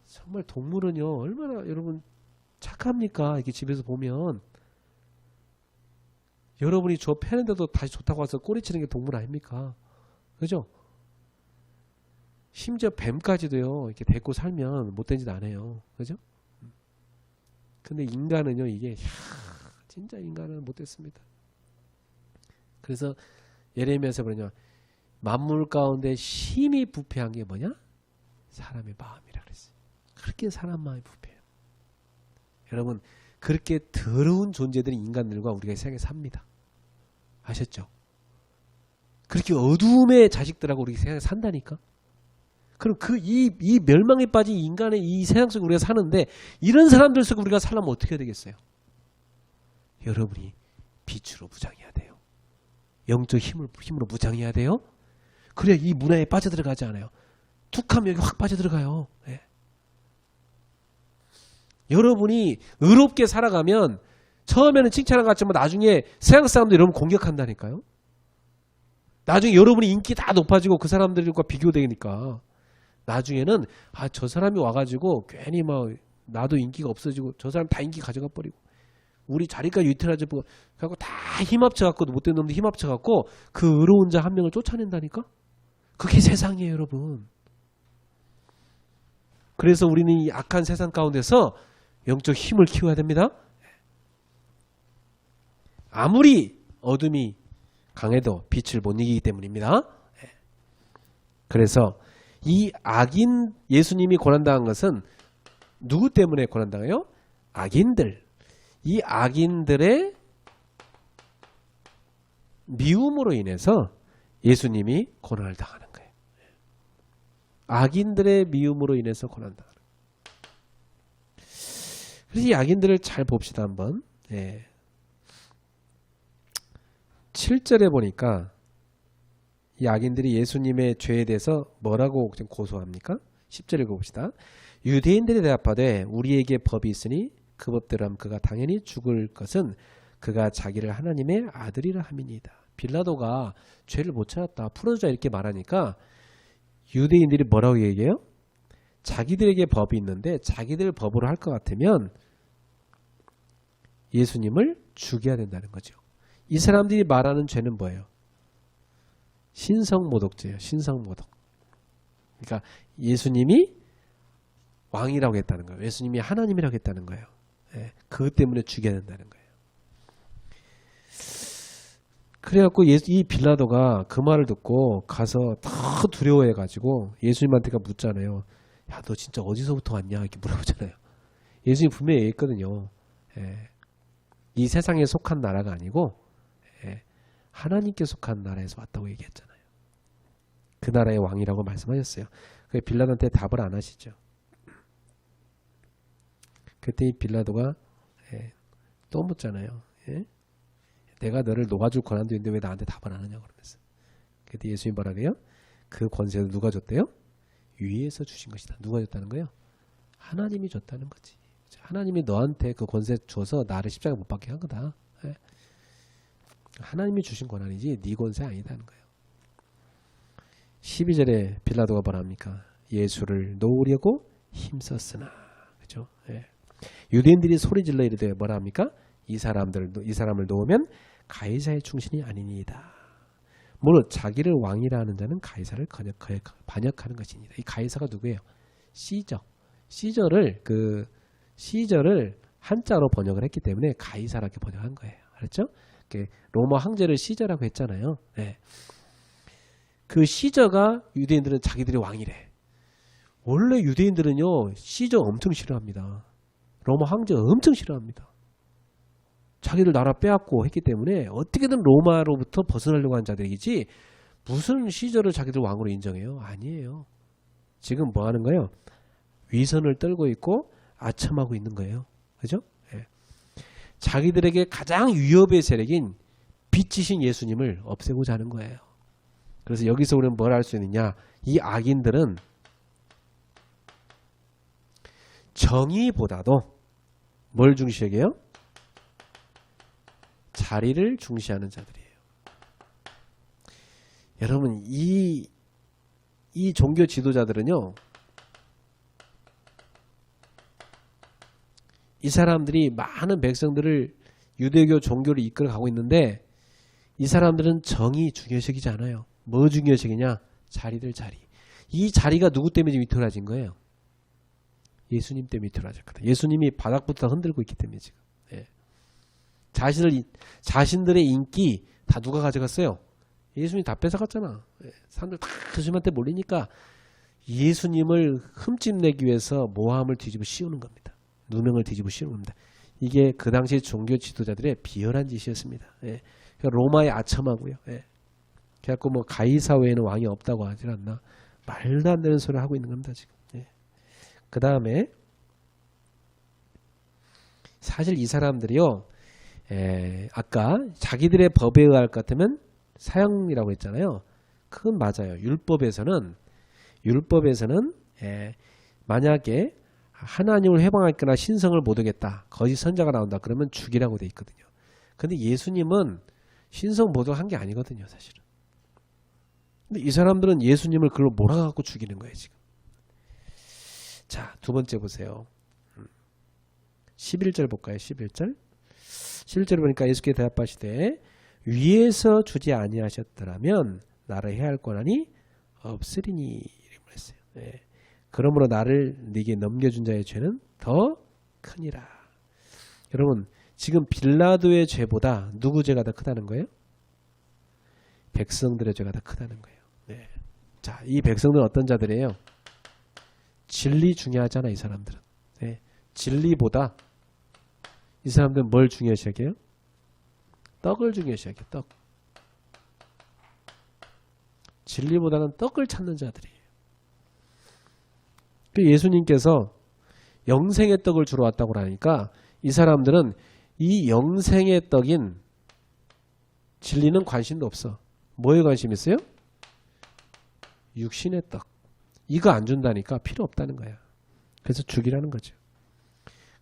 정말 동물은요 얼마나 여러분 착합니까? 이렇게 집에서 보면 여러분이 저 패는데도 다시 좋다고 와서 꼬리치는 게 동물 아닙니까? 그죠? 심지어 뱀까지도요 이렇게 데리고 살면 못된 짓 안 해요. 그죠? 근데 인간은요 이게 진짜 인간은 못됐습니다. 그래서 예레미야에서 그러냐, 만물 가운데 심히 부패한 게 뭐냐? 사람의 마음이라 그랬어요. 그렇게 사람 마음이 부패해요. 여러분 그렇게 더러운 존재들이 인간들과 우리가 이 세상에 삽니다. 아셨죠? 그렇게 어두움의 자식들하고 우리 세상에 산다니까. 그럼 이 멸망에 빠진 인간의 이 세상 속에 우리가 사는데 이런 사람들 속에 우리가 살려면 어떻게 해야 되겠어요? 여러분이 빛으로 무장해야 돼요. 영적 힘으로 무장해야 돼요. 그래야 이 문화에 빠져들어가지 않아요. 툭하면 여기 확 빠져들어가요. 네. 여러분이 의롭게 살아가면 처음에는 칭찬을 갖지만 나중에 세상 사람들이 여러분 공격한다니까요. 나중에 여러분이 인기 다 높아지고 그 사람들과 비교되니까 나중에는 저 사람이 와가지고 괜히 막 나도 인기가 없어지고 저 사람 다 인기 가져가 버리고 우리 자리까지 위태로워지고 갖고 다 힘합쳐갖고 못된 놈들 힘합쳐갖고 그 의로운 자 한 명을 쫓아낸다니까. 그게 세상이에요, 여러분. 그래서 우리는 이 악한 세상 가운데서 영적 힘을 키워야 됩니다. 아무리 어둠이 강해도 빛을 못 이기기 때문입니다. 그래서 이 악인 예수님이 고난당한 것은 누구 때문에 고난당해요? 악인들. 이 악인들의 미움으로 인해서 예수님이 고난을 당하는 거예요. 악인들의 미움으로 인해서 고난당하는 거예요. 그래서 이 악인들을 잘 봅시다 한번. 7절에 보니까 이 악인들이 예수님의 죄에 대해서 뭐라고 고소합니까? 10절 읽어봅시다. 유대인들이 대답하되 우리에게 법이 있으니 그 법대로 하면 그가 당연히 죽을 것은 그가 자기를 하나님의 아들이라 함이니이다. 빌라도가 죄를 못 찾았다, 풀어주자 이렇게 말하니까 유대인들이 뭐라고 얘기해요? 자기들에게 법이 있는데 자기들 법으로 할 것 같으면 예수님을 죽여야 된다는 거죠. 이 사람들이 말하는 죄는 뭐예요? 신성모독죄예요. 신성모독. 그러니까 예수님이 왕이라고 했다는 거예요. 예수님이 하나님이라고 했다는 거예요. 그것 때문에 죽여야 된다는 거예요. 그래갖고 이 빌라도가 그 말을 듣고 가서 더 두려워해가지고 예수님한테가 묻잖아요. 야, 너 진짜 어디서부터 왔냐? 이렇게 물어보잖아요. 예수님 분명히 얘기했거든요. 이 세상에 속한 나라가 아니고 하나님께 속한 나라에서 왔다고 얘기했잖아요. 그 나라의 왕이라고 말씀하셨어요. 빌라도한테 답을 안 하시죠. 그때 이 빌라도가 또 묻잖아요. 내가 너를 놓아줄 권한도 있는데 왜 나한테 답을 안 하냐고 그러면서. 그때 예수님 뭐라 그래요? 그 권세를 누가 줬대요? 위에서 주신 것이다. 누가 줬다는 거예요? 하나님이 줬다는 거지. 하나님이 너한테 그 권세 줘서 나를 십자가 못 박게 한 거다. 하나님이 주신 권한이지 네 권세 아니다는 거예요. 12절에 빌라도가 뭐라 합니까? 예수를 놓으려고 힘썼으나. 그죠? 유대인들이 소리질러 이르되 뭐라 합니까? 이 사람을 놓으면 가이사의 충신이 아니니이다. 물론 자기를 왕이라 하는 자는 가이사를 반역하는 것이니이다. 이 가이사가 누구예요? 시저. 시저를 한자로 번역을 했기 때문에 가이사라고 번역한 거예요. 알았죠? 로마 황제를 시저라고 했잖아요. 그 시저가 유대인들은 자기들이 왕이래. 원래 유대인들은요 시저 엄청 싫어합니다. 로마 황제 엄청 싫어합니다. 자기들 나라 빼앗고 했기 때문에 어떻게든 로마로부터 벗어나려고 하는 자들이지 무슨 시저를 자기들 왕으로 인정해요? 아니에요. 지금 뭐 하는 거예요? 위선을 떨고 있고 아첨하고 있는 거예요. 그죠? 자기들에게 가장 위협의 세력인 빛이신 예수님을 없애고자 하는 거예요. 그래서 여기서 우리는 뭘 알 수 있느냐? 이 악인들은 정의보다도 뭘 중시하게요? 자리를 중시하는 자들이에요. 여러분, 이 종교 지도자들은요, 이 사람들이 많은 백성들을 유대교 종교를 이끌어가고 있는데 이 사람들은 정의 중요시하지 않아요. 뭐 중요시하냐? 자리들 자리. 이 자리가 누구 때문에 위태로워진 거예요? 예수님 때문에 위태로워졌거든요. 예수님이 바닥부터 흔들고 있기 때문에 지금. 예. 자신들의 인기 다 누가 가져갔어요? 예수님이 다 뺏어갔잖아. 예. 사람들 다 예수님한테 몰리니까 예수님을 흠집내기 위해서 모함을 뒤집어 씌우는 겁니다. 누명을 뒤집어 씌우는 겁니다. 이게 그 당시 종교 지도자들의 비열한 짓이었습니다. 예. 그러니까 로마의 아첨하고요. 예. 그래갖고 뭐 가이사 외에는 왕이 없다고 하질 않나. 말도 안 되는 소리를 하고 있는 겁니다. 지금. 예. 그 다음에 사실 이 사람들이요. 아까 자기들의 법에 의할 것 같으면 사형이라고 했잖아요. 그건 맞아요. 율법에서는 만약에 하나님을 회방하거나 신성을 못 오겠다. 거짓 선자가 나온다. 그러면 죽이라고 돼 있거든요. 근데 예수님은 신성 모독한 게 아니거든요. 사실은. 근데 이 사람들은 예수님을 그걸로 몰아갖고 죽이는 거예요. 지금. 자, 두 번째 보세요. 11절 볼까요? 11절. 11절 보니까 예수께 대답하시되 위에서 주지 아니하셨더라면 나를 해할 권한이 없으리니 이렇게 말했어요. 네. 그러므로 나를 네게 넘겨준 자의 죄는 더 크니라. 여러분, 지금 빌라도의 죄보다 누구 죄가 더 크다는 거예요? 백성들의 죄가 더 크다는 거예요. 네. 자, 이 백성들은 어떤 자들이에요? 진리 중요하잖아, 이 사람들은. 네. 진리보다 이 사람들은 뭘 중요시 여겨요? 떡을 중요시 여겨요. 떡. 진리보다는 떡을 찾는 자들이에요. 예수님께서 영생의 떡을 주러 왔다고 하니까 이 사람들은 이 영생의 떡인 진리는 관심도 없어. 뭐에 관심 있어요? 육신의 떡. 이거 안 준다니까 필요 없다는 거야. 그래서 죽이라는 거죠.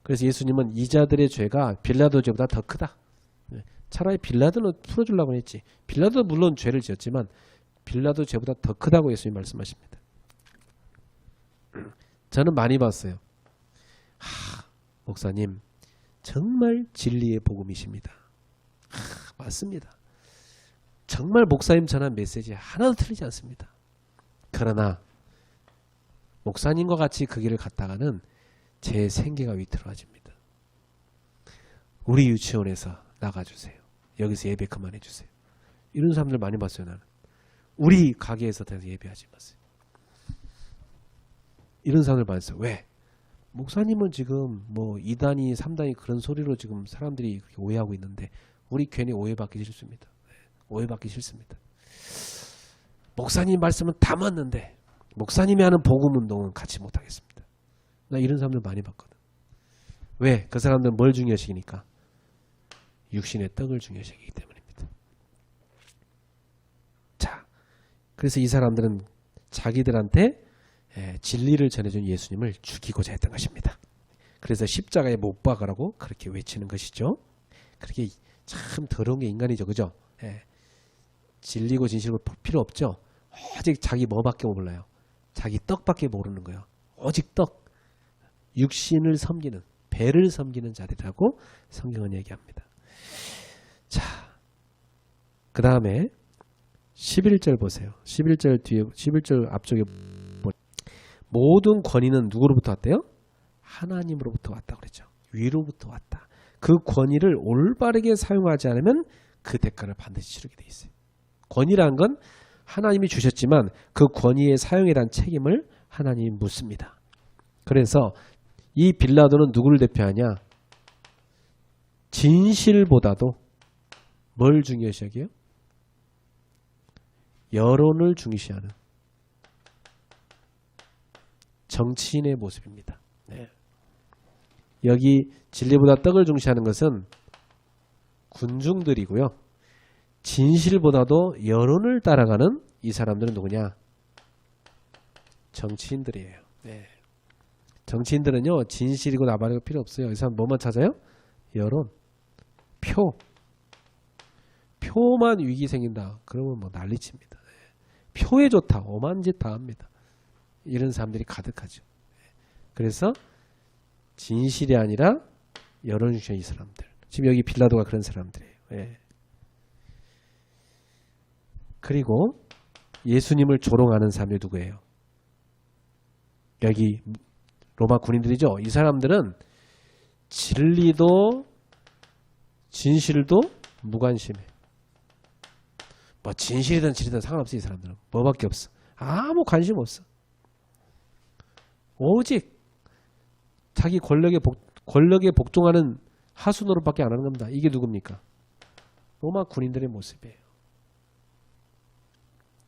그래서 예수님은 이 자들의 죄가 빌라도 죄보다 더 크다. 차라리 빌라도는 풀어주려고 했지. 빌라도 물론 죄를 지었지만 빌라도 죄보다 더 크다고 예수님 말씀하십니다. 저는 많이 봤어요. 목사님 정말 진리의 복음이십니다. 맞습니다. 정말 목사님 전한 메시지 하나도 틀리지 않습니다. 그러나 목사님과 같이 그 길을 갔다가는 제 생계가 위태로워집니다. 우리 유치원에서 나가주세요. 여기서 예배 그만해주세요. 이런 사람들 많이 봤어요. 나는. 우리 가게에서 다녀서 예배하지 마세요. 이런 사람들 많이 봤어요. 왜? 목사님은 지금 뭐 2단이 3단이 그런 소리로 지금 사람들이 그렇게 오해하고 있는데 우리 괜히 오해받기 싫습니다. 오해받기 싫습니다. 목사님 말씀은 다 맞는데 목사님이 하는 복음운동은 같이 못하겠습니다. 나 이런 사람들 많이 봤거든. 왜? 그 사람들은 뭘 중요시하니까? 육신의 떡을 중요시하기 때문입니다. 자, 그래서 이 사람들은 자기들한테 진리를 전해준 예수님을 죽이고자 했던 것입니다. 그래서 십자가에 못 박으라고 그렇게 외치는 것이죠. 그렇게 참 더러운 게 인간이죠. 그죠? 진리고 진실고 필요 없죠. 오직 자기 뭐밖에 몰라요. 자기 떡밖에 모르는 거예요. 오직 떡. 육신을 섬기는, 배를 섬기는 자들이라고 성경은 얘기합니다. 자, 그 다음에 11절 보세요. 11절 뒤에, 11절 앞쪽에 모든 권위는 누구로부터 왔대요? 하나님으로부터 왔다고 그랬죠. 위로부터 왔다. 그 권위를 올바르게 사용하지 않으면 그 대가를 반드시 치르게 돼 있어요. 권위란 건 하나님이 주셨지만 그 권위의 사용에 대한 책임을 하나님이 묻습니다. 그래서 이 빌라도는 누구를 대표하냐? 진실보다도 뭘 중요시 여겨요? 여론을 중시하는 정치인의 모습입니다. 네. 여기 진리보다 떡을 중시하는 것은 군중들이고요. 진실보다도 여론을 따라가는 이 사람들은 누구냐? 정치인들이에요. 네. 정치인들은요, 진실이고 나발이고 필요 없어요. 이 사람 뭐만 찾아요? 여론, 표. 표만 위기 생긴다. 그러면 뭐 난리칩니다. 네. 표에 좋다. 오만 짓 다 합니다. 이런 사람들이 가득하죠. 그래서 진실이 아니라 여론 중심의 이 사람들. 지금 여기 빌라도가 그런 사람들이에요. 네. 그리고 예수님을 조롱하는 사람이 누구예요? 여기 로마 군인들이죠. 이 사람들은 진리도 진실도 무관심해. 뭐 진실이든 진리든 상관없어. 이 사람들은 뭐밖에 없어. 아무 관심 없어. 오직 자기 권력에 복종하는 하수 노릇밖에 안 하는 겁니다. 이게 누굽니까? 로마 군인들의 모습이에요.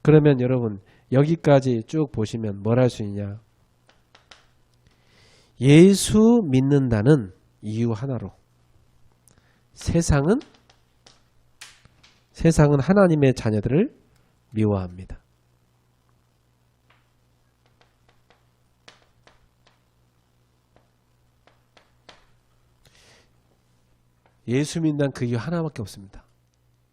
그러면 여러분 여기까지 쭉 보시면 뭘 할 수 있냐? 예수 믿는다는 이유 하나로 세상은 하나님의 자녀들을 미워합니다. 예수 믿는다는 그 이유 하나밖에 없습니다.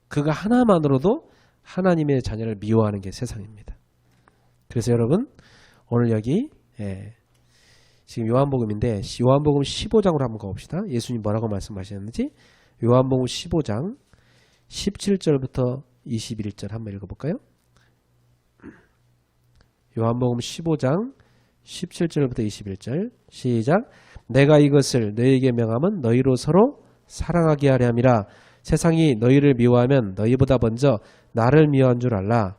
그가 하나만으로도 하나님의 자녀를 미워하는 게 세상입니다. 그래서 여러분 오늘 여기 지금 요한복음인데 요한복음 15장으로 한번 가봅시다. 예수님 뭐라고 말씀하셨는지 요한복음 15장 17절부터 21절 한번 읽어볼까요? 요한복음 15장 17절부터 21절 시작. 내가 이것을 너희에게 명함은 너희로 서로 사랑하게 하려 함이라. 세상이 너희를 미워하면 너희보다 먼저 나를 미워한 줄 알라.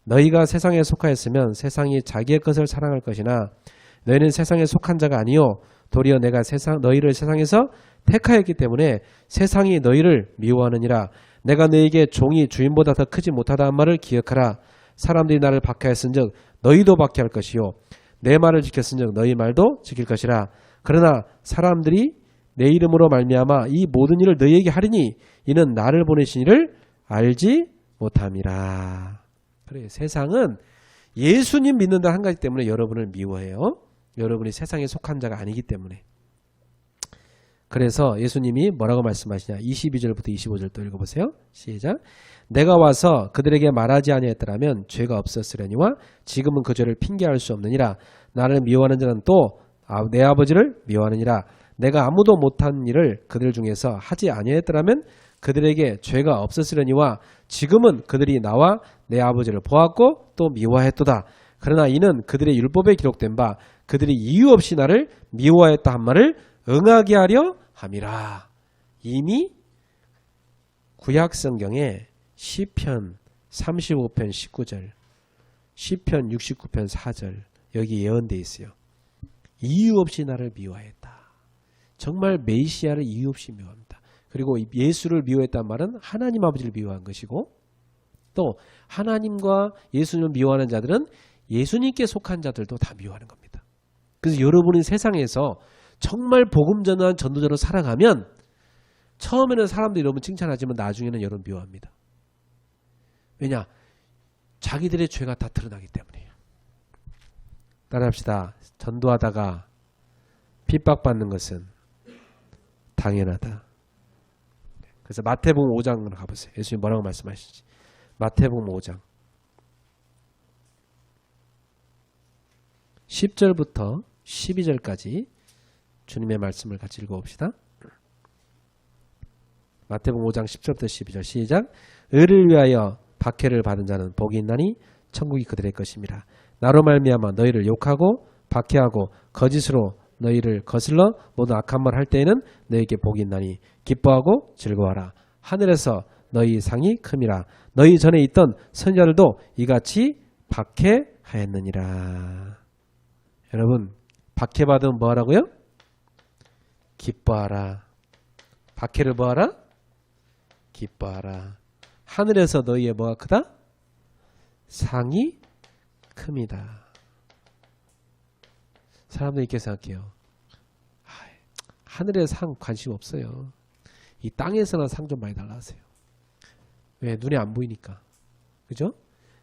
너희가 세상에 속하였으면 세상이 자기의 것을 사랑할 것이나 너희는 세상에 속한 자가 아니요 도리어 내가 너희를 세상에서 택하였기 때문에 세상이 너희를 미워하느니라. 내가 너희에게 종이 주인보다 더 크지 못하다는 말을 기억하라. 사람들이 나를 박해하였은즉 너희도 박해할 것이요 내 말을 지켰은즉 너희 말도 지킬 것이라. 그러나 사람들이 내 이름으로 말미암아 이 모든 일을 너희에게 하리니 이는 나를 보내신 이를 알지 못함이라. 그래, 세상은 예수님 믿는다 한 가지 때문에 여러분을 미워해요. 여러분이 세상에 속한 자가 아니기 때문에. 그래서 예수님이 뭐라고 말씀하시냐? 22절부터 25절 또 읽어보세요. 시작. 내가 와서 그들에게 말하지 아니했더라면 죄가 없었으려니와 지금은 그 죄를 핑계할 수 없느니라. 나를 미워하는 자는 또 내 아버지를 미워하느니라. 내가 아무도 못한 일을 그들 중에서 하지 아니했더라면 그들에게 죄가 없었으려니와 지금은 그들이 나와 내 아버지를 보았고 또 미워했도다. 그러나 이는 그들의 율법에 기록된 바 그들이 이유 없이 나를 미워했다 한 말을 응하게 하려 함이라. 이미 구약 성경에 시편 35편 19절, 시편 69편 4절 여기 예언되어 있어요. 이유 없이 나를 미워했다. 정말 메시아를 이유 없이 미워합니다. 그리고 예수를 미워했단 말은 하나님 아버지를 미워한 것이고 또 하나님과 예수님을 미워하는 자들은 예수님께 속한 자들도 다 미워하는 겁니다. 그래서 여러분이 세상에서 정말 복음 전한 전도자로 살아가면 처음에는 사람들이 여러분 칭찬하지만 나중에는 여러분 미워합니다. 왜냐? 자기들의 죄가 다 드러나기 때문이에요. 따라합시다. 전도하다가 핍박받는 것은 당연하다. 그래서 마태복음 5장으로 가보세요. 예수님 뭐라고 말씀하시지? 마태복음 5장 10절부터 12절까지 주님의 말씀을 같이 읽어봅시다. 마태복음 5장 10절부터 12절 시작. 의를 위하여 박해를 받은 자는 복이 있나니 천국이 그들의 것입니다. 나로 말미암아 너희를 욕하고 박해하고 거짓으로 너희를 거슬러 모든 악한 말 할 때에는 너희에게 복이 있나니 기뻐하고 즐거워하라. 하늘에서 너희 상이 큼이라. 너희 전에 있던 선지자들도 이같이 박해하였느니라. 여러분 박해받으면 뭐하라고요? 기뻐하라. 박해를 뭐하라? 기뻐하라. 하늘에서 너희의 뭐가 크다? 상이 큽니다. 사람들이 이렇게 생각해요. 하늘의 상 관심 없어요. 이 땅에서나 상 좀 많이 달라 하세요. 왜? 눈에 안 보이니까. 그죠?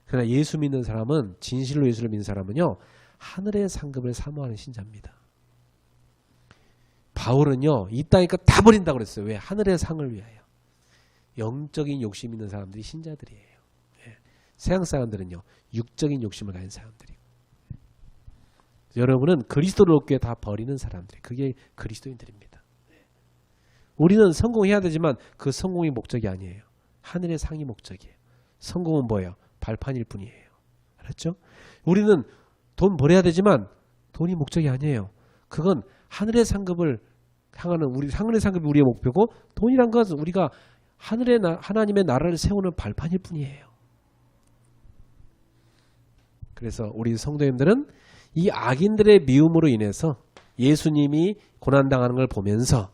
그러나 예수 믿는 사람은, 진실로 예수를 믿는 사람은요, 하늘의 상급을 사모하는 신자입니다. 바울은요, 이 땅에 것 다 버린다고 그랬어요. 왜? 하늘의 상을 위하여. 영적인 욕심 있는 사람들이 신자들이에요. 예. 세상 사람들은요, 육적인 욕심을 가진 사람들이고. 여러분은 그리스도를 얻기 위해 다 버리는 사람들이, 그게 그리스도인들입니다. 우리는 성공해야 되지만 그 성공이 목적이 아니에요. 하늘의 상이 목적이에요. 성공은 뭐예요? 발판일 뿐이에요. 알았죠? 우리는 돈 벌어야 되지만 돈이 목적이 아니에요. 그건 하늘의 상급을 향하는, 우리 하늘의 상급이 우리의 목표고, 돈이란 것은 우리가 하나님의 나라를 세우는 발판일 뿐이에요. 그래서 우리 성도님들은 이 악인들의 미움으로 인해서 예수님이 고난당하는 걸 보면서,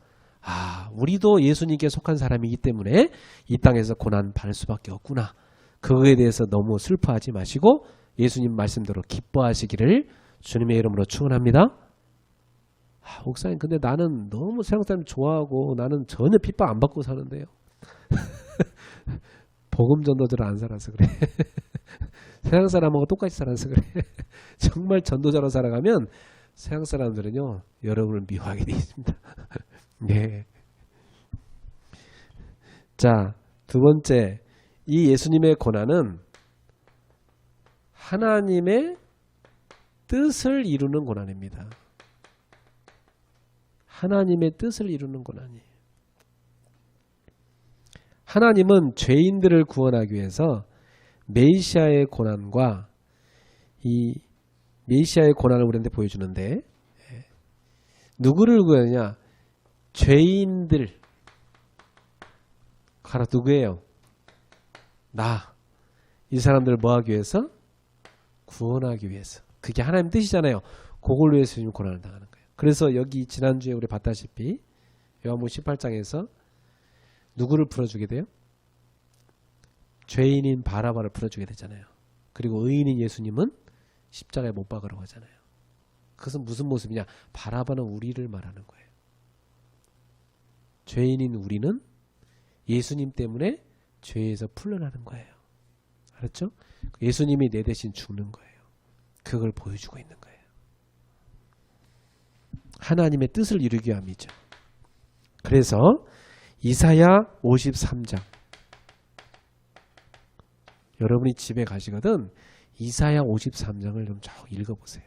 우리도 예수님께 속한 사람이기 때문에 이 땅에서 고난 받을 수밖에 없구나. 그거에 대해서 너무 슬퍼하지 마시고 예수님 말씀대로 기뻐하시기를 주님의 이름으로 축원합니다. 목사님, 근데 나는 너무 세상 사람 좋아하고 나는 전혀 핍박 안 받고 사는데요. 복음 전도자를 안 살아서 그래. 세상 사람하고 똑같이 살아서 그래. 정말 전도자로 살아가면 세상 사람들은요, 여러분을 미워하게 되어 있습니다. 네. 자, 두 번째, 이 예수님의 고난은 하나님의 뜻을 이루는 고난입니다. 하나님의 뜻을 이루는 고난이에요. 하나님은 죄인들을 구원하기 위해서 메시아의 고난과 이 메시아의 고난을 우리한테 보여주는데, 누구를 구하느냐? 죄인들. 가로 누구예요? 나. 이 사람들을 뭐 하기 위해서? 구원하기 위해서. 그게 하나님 뜻이잖아요. 그걸 위해서 지금 고난을 당하는 거예요. 그래서 여기 지난주에 우리 봤다시피 요한복음 18장에서 누구를 풀어주게 돼요? 죄인인 바라바를 풀어주게 되잖아요. 그리고 의인인 예수님은 십자가에 못 박으라고 하잖아요. 그것은 무슨 모습이냐? 바라바는 우리를 말하는 거예요. 죄인인 우리는 예수님 때문에 죄에서 풀려나는 거예요. 알았죠? 예수님이 내 대신 죽는 거예요. 그걸 보여주고 있는 거예요. 하나님의 뜻을 이루기 위함이죠. 그래서 이사야 53장, 여러분이 집에 가시거든 이사야 53장을 좀 쭉 읽어보세요.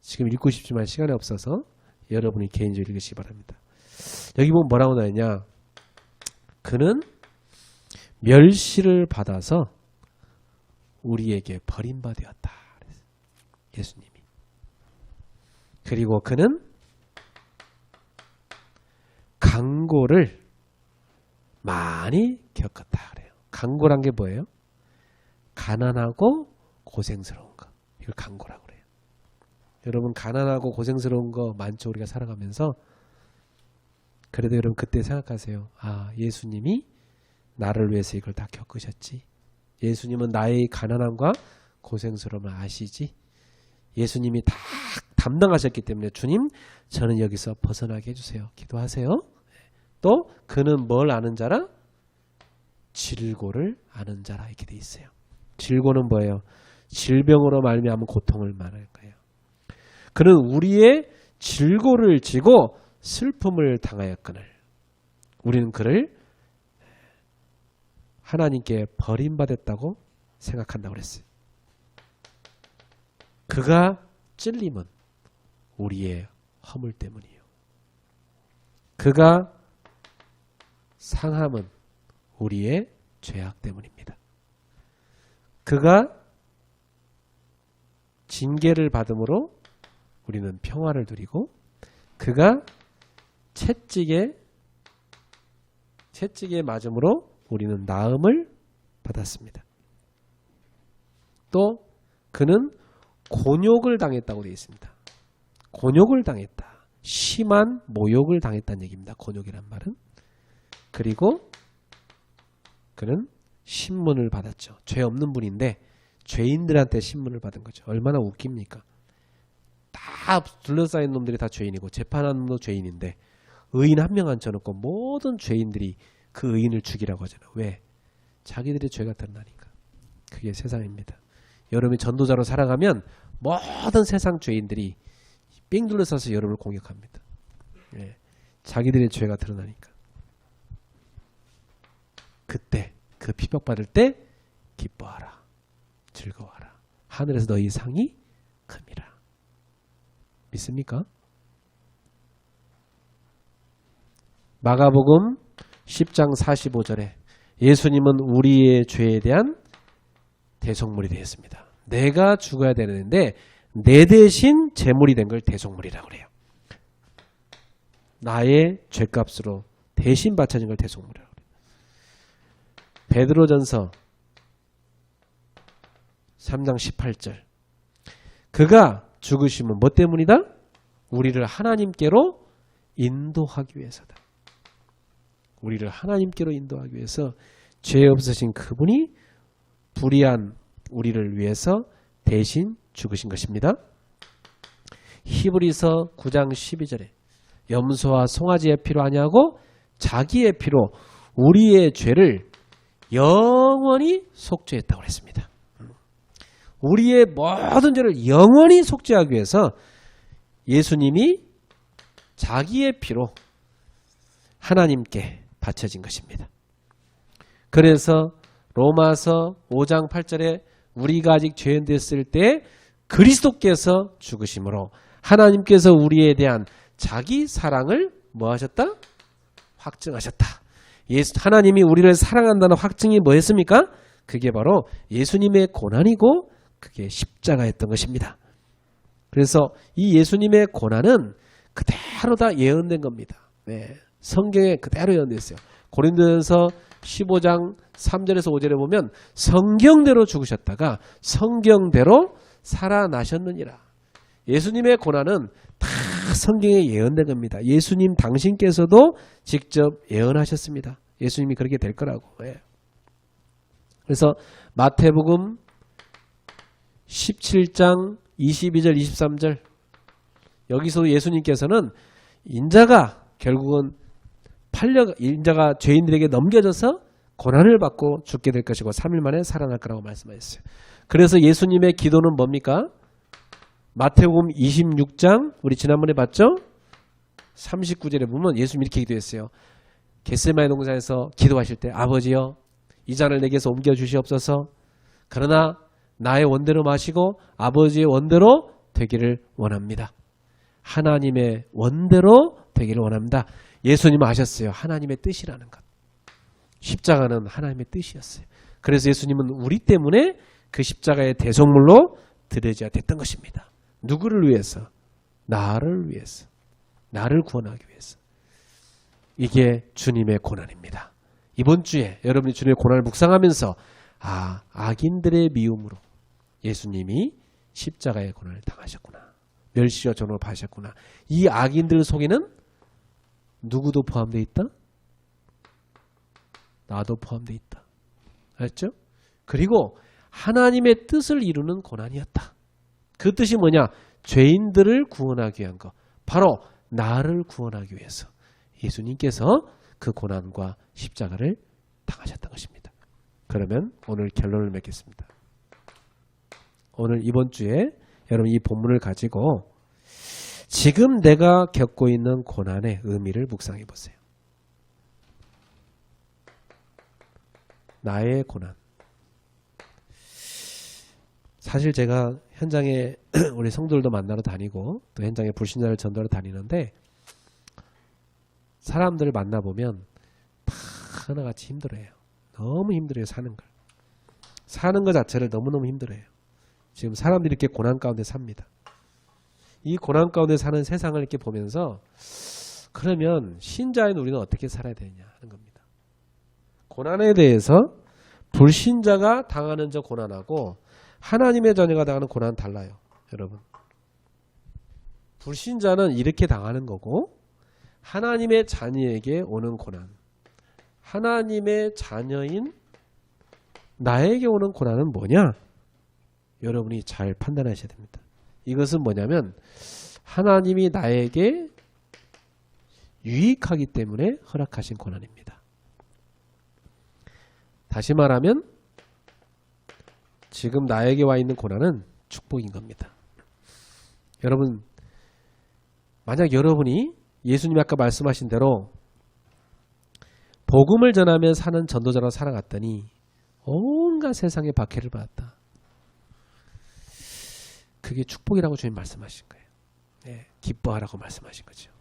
지금 읽고 싶지만 시간이 없어서 여러분이 개인적으로 읽으시기 바랍니다. 여기 보면 뭐라고 나왔냐? 그는 멸시를 받아서 우리에게 버림받았다. 예수님이. 그리고 그는 강고를 많이 겪었다 그래요. 강고란 게 뭐예요? 가난하고 고생스러운 거. 이걸 강고라고 그래요. 여러분, 가난하고 고생스러운 거 많죠? 우리가 살아가면서. 그래도 여러분 그때 생각하세요. 예수님이 나를 위해서 이걸 다 겪으셨지. 예수님은 나의 가난함과 고생스러움을 아시지. 예수님이 다 담당하셨기 때문에 주님, 저는 여기서 벗어나게 해주세요. 기도하세요. 또 그는 뭘 아는 자라? 질고를 아는 자라. 이렇게 돼 있어요. 질고는 뭐예요? 질병으로 말미암은 고통을 말할 거예요. 그는 우리의 질고를 지고 슬픔을 당하였거늘 우리는 그를 하나님께 버림받았다고 생각한다고 그랬어요. 그가 찔림은 우리의 허물 때문이에요. 그가 상함은 우리의 죄악 때문입니다. 그가 징계를 받음으로 우리는 평화를 누리고, 그가 채찍에 맞음으로 우리는 나음을 받았습니다. 또 그는 곤욕을 당했다고 되어 있습니다. 곤욕을 당했다. 심한 모욕을 당했다는 얘기입니다. 곤욕이란 말은. 그리고 그는 신문을 받았죠. 죄 없는 분인데 죄인들한테 신문을 받은 거죠. 얼마나 웃깁니까? 다 둘러싸인 놈들이 다 죄인이고 재판하는 놈도 죄인인데 의인 한 명 앉혀놓고 모든 죄인들이 그 의인을 죽이라고 하잖아요. 왜? 자기들의 죄가 드러나니까. 그게 세상입니다. 여러분이 전도자로 살아가면 모든 세상 죄인들이 삥 둘러서서 여러분을 공격합니다. 예. 자기들의 죄가 드러나니까. 그때 그 핍박받을 때 기뻐하라. 즐거워하라. 하늘에서 너희 상이 큽니다. 믿습니까? 마가복음 10장 45절에 예수님은 우리의 죄에 대한 대속물이 되었습니다. 내가 죽어야 되는데 내 대신 제물이 된 걸 대속물이라고 그래요. 나의 죄값으로 대신 바쳐진 걸 대속물이라고 그래요. 베드로전서 3장 18절 그가 죽으심은 뭐 때문이다? 우리를 하나님께로 인도하기 위해서다. 우리를 하나님께로 인도하기 위해서 죄 없으신 그분이 불의한 우리를 위해서 대신 죽으신 것입니다. 히브리서 9장 12절에 염소와 송아지의 피로 아니하고 자기의 피로 우리의 죄를 영원히 속죄했다고 했습니다. 우리의 모든 죄를 영원히 속죄하기 위해서 예수님이 자기의 피로 하나님께 바쳐진 것입니다. 그래서 로마서 5장 8절에 우리가 아직 죄인 됐을 때 그리스도께서 죽으심으로 하나님께서 우리에 대한 자기 사랑을 뭐 하셨다? 확증하셨다. 하나님이 우리를 사랑한다는 확증이 뭐였습니까? 그게 바로 예수님의 고난이고 그게 십자가였던 것입니다. 그래서 이 예수님의 고난은 그대로 다 예언된 겁니다. 네. 성경에 그대로 예언됐어요. 고린도전서 15장 3절에서 5절에 보면 성경대로 죽으셨다가 성경대로 살아나셨느니라. 예수님의 고난은 다 성경에 예언된 겁니다. 예수님 당신께서도 직접 예언하셨습니다. 예수님이 그렇게 될 거라고. 예. 그래서 마태복음 17장 22절 23절 여기서 예수님께서는 인자가 결국은 인자가 죄인들에게 넘겨져서 고난을 받고 죽게 될 것이고 3일 만에 살아날 거라고 말씀하셨어요. 그래서 예수님의 기도는 뭡니까? 마태복음 26장 우리 지난번에 봤죠? 39절에 보면 예수님이 이렇게 기도했어요. 겟세마네 동산에서 기도하실 때 아버지여 이 잔을 내게서 옮겨 주시옵소서. 그러나 나의 원대로 마시고 아버지의 원대로 되기를 원합니다. 하나님의 원대로 되기를 원합니다. 예수님은 아셨어요. 하나님의 뜻이라는 것. 십자가는 하나님의 뜻이었어요. 그래서 예수님은 우리 때문에 그 십자가의 대속물로 드려져야 됐던 것입니다. 누구를 위해서? 나를 위해서. 나를 구원하기 위해서. 이게 주님의 고난입니다. 이번 주에 여러분이 주님의 고난을 묵상하면서 악인들의 미움으로 예수님이 십자가의 고난을 당하셨구나. 멸시와 전을 받으셨구나. 이 악인들 속에는 누구도 포함되어 있다? 나도 포함되어 있다. 알았죠? 그리고 하나님의 뜻을 이루는 고난이었다. 그 뜻이 뭐냐? 죄인들을 구원하기 위한 것. 바로 나를 구원하기 위해서 예수님께서 그 고난과 십자가를 당하셨던 것입니다. 그러면 오늘 결론을 맺겠습니다. 오늘 이번 주에 여러분 이 본문을 가지고 지금 내가 겪고 있는 고난의 의미를 묵상해 보세요. 나의 고난. 사실 제가 현장에 우리 성도들도 만나러 다니고 또 현장에 불신자를 전도하러 다니는데 사람들을 만나보면 다 하나같이 힘들어해요. 너무 힘들어요. 사는 걸. 사는 것 자체를 너무너무 힘들어해요. 지금 사람들이 이렇게 고난 가운데 삽니다. 이 고난 가운데 사는 세상을 이렇게 보면서 그러면 신자인 우리는 어떻게 살아야 되느냐 하는 겁니다. 고난에 대해서 불신자가 당하는 저 고난하고 하나님의 자녀가 당하는 고난은 달라요. 여러분. 불신자는 이렇게 당하는 거고 하나님의 자녀에게 오는 고난, 하나님의 자녀인 나에게 오는 고난은 뭐냐? 여러분이 잘 판단하셔야 됩니다. 이것은 뭐냐면 하나님이 나에게 유익하기 때문에 허락하신 고난입니다. 다시 말하면 지금 나에게 와 있는 고난은 축복인 겁니다. 여러분, 만약 여러분이 예수님이 아까 말씀하신 대로 복음을 전하며 사는 전도자로 살아갔더니 온갖 세상의 박해를 받았다. 그게 축복이라고 주님 말씀하신 거예요. 네, 기뻐하라고 말씀하신 거죠.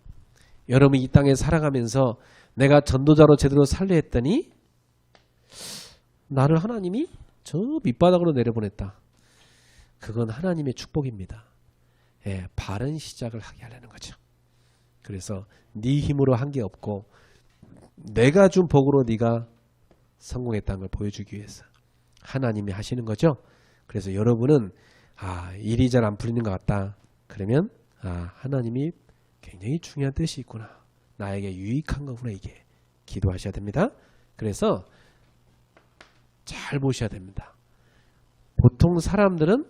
여러분이 이 땅에 살아가면서 내가 전도자로 제대로 살려 했더니 나를 하나님이 저 밑바닥으로 내려보냈다. 그건 하나님의 축복입니다. 예, 바른 시작을 하게 하려는 거죠. 그래서 네 힘으로 한 게 없고 내가 준 복으로 네가 성공했다는 걸 보여주기 위해서 하나님이 하시는 거죠. 그래서 여러분은 일이 잘 안 풀리는 것 같다. 그러면 하나님이 굉장히 중요한 뜻이 있구나. 나에게 유익한 거구나. 이게 기도하셔야 됩니다. 그래서 잘 보셔야 됩니다. 보통 사람들은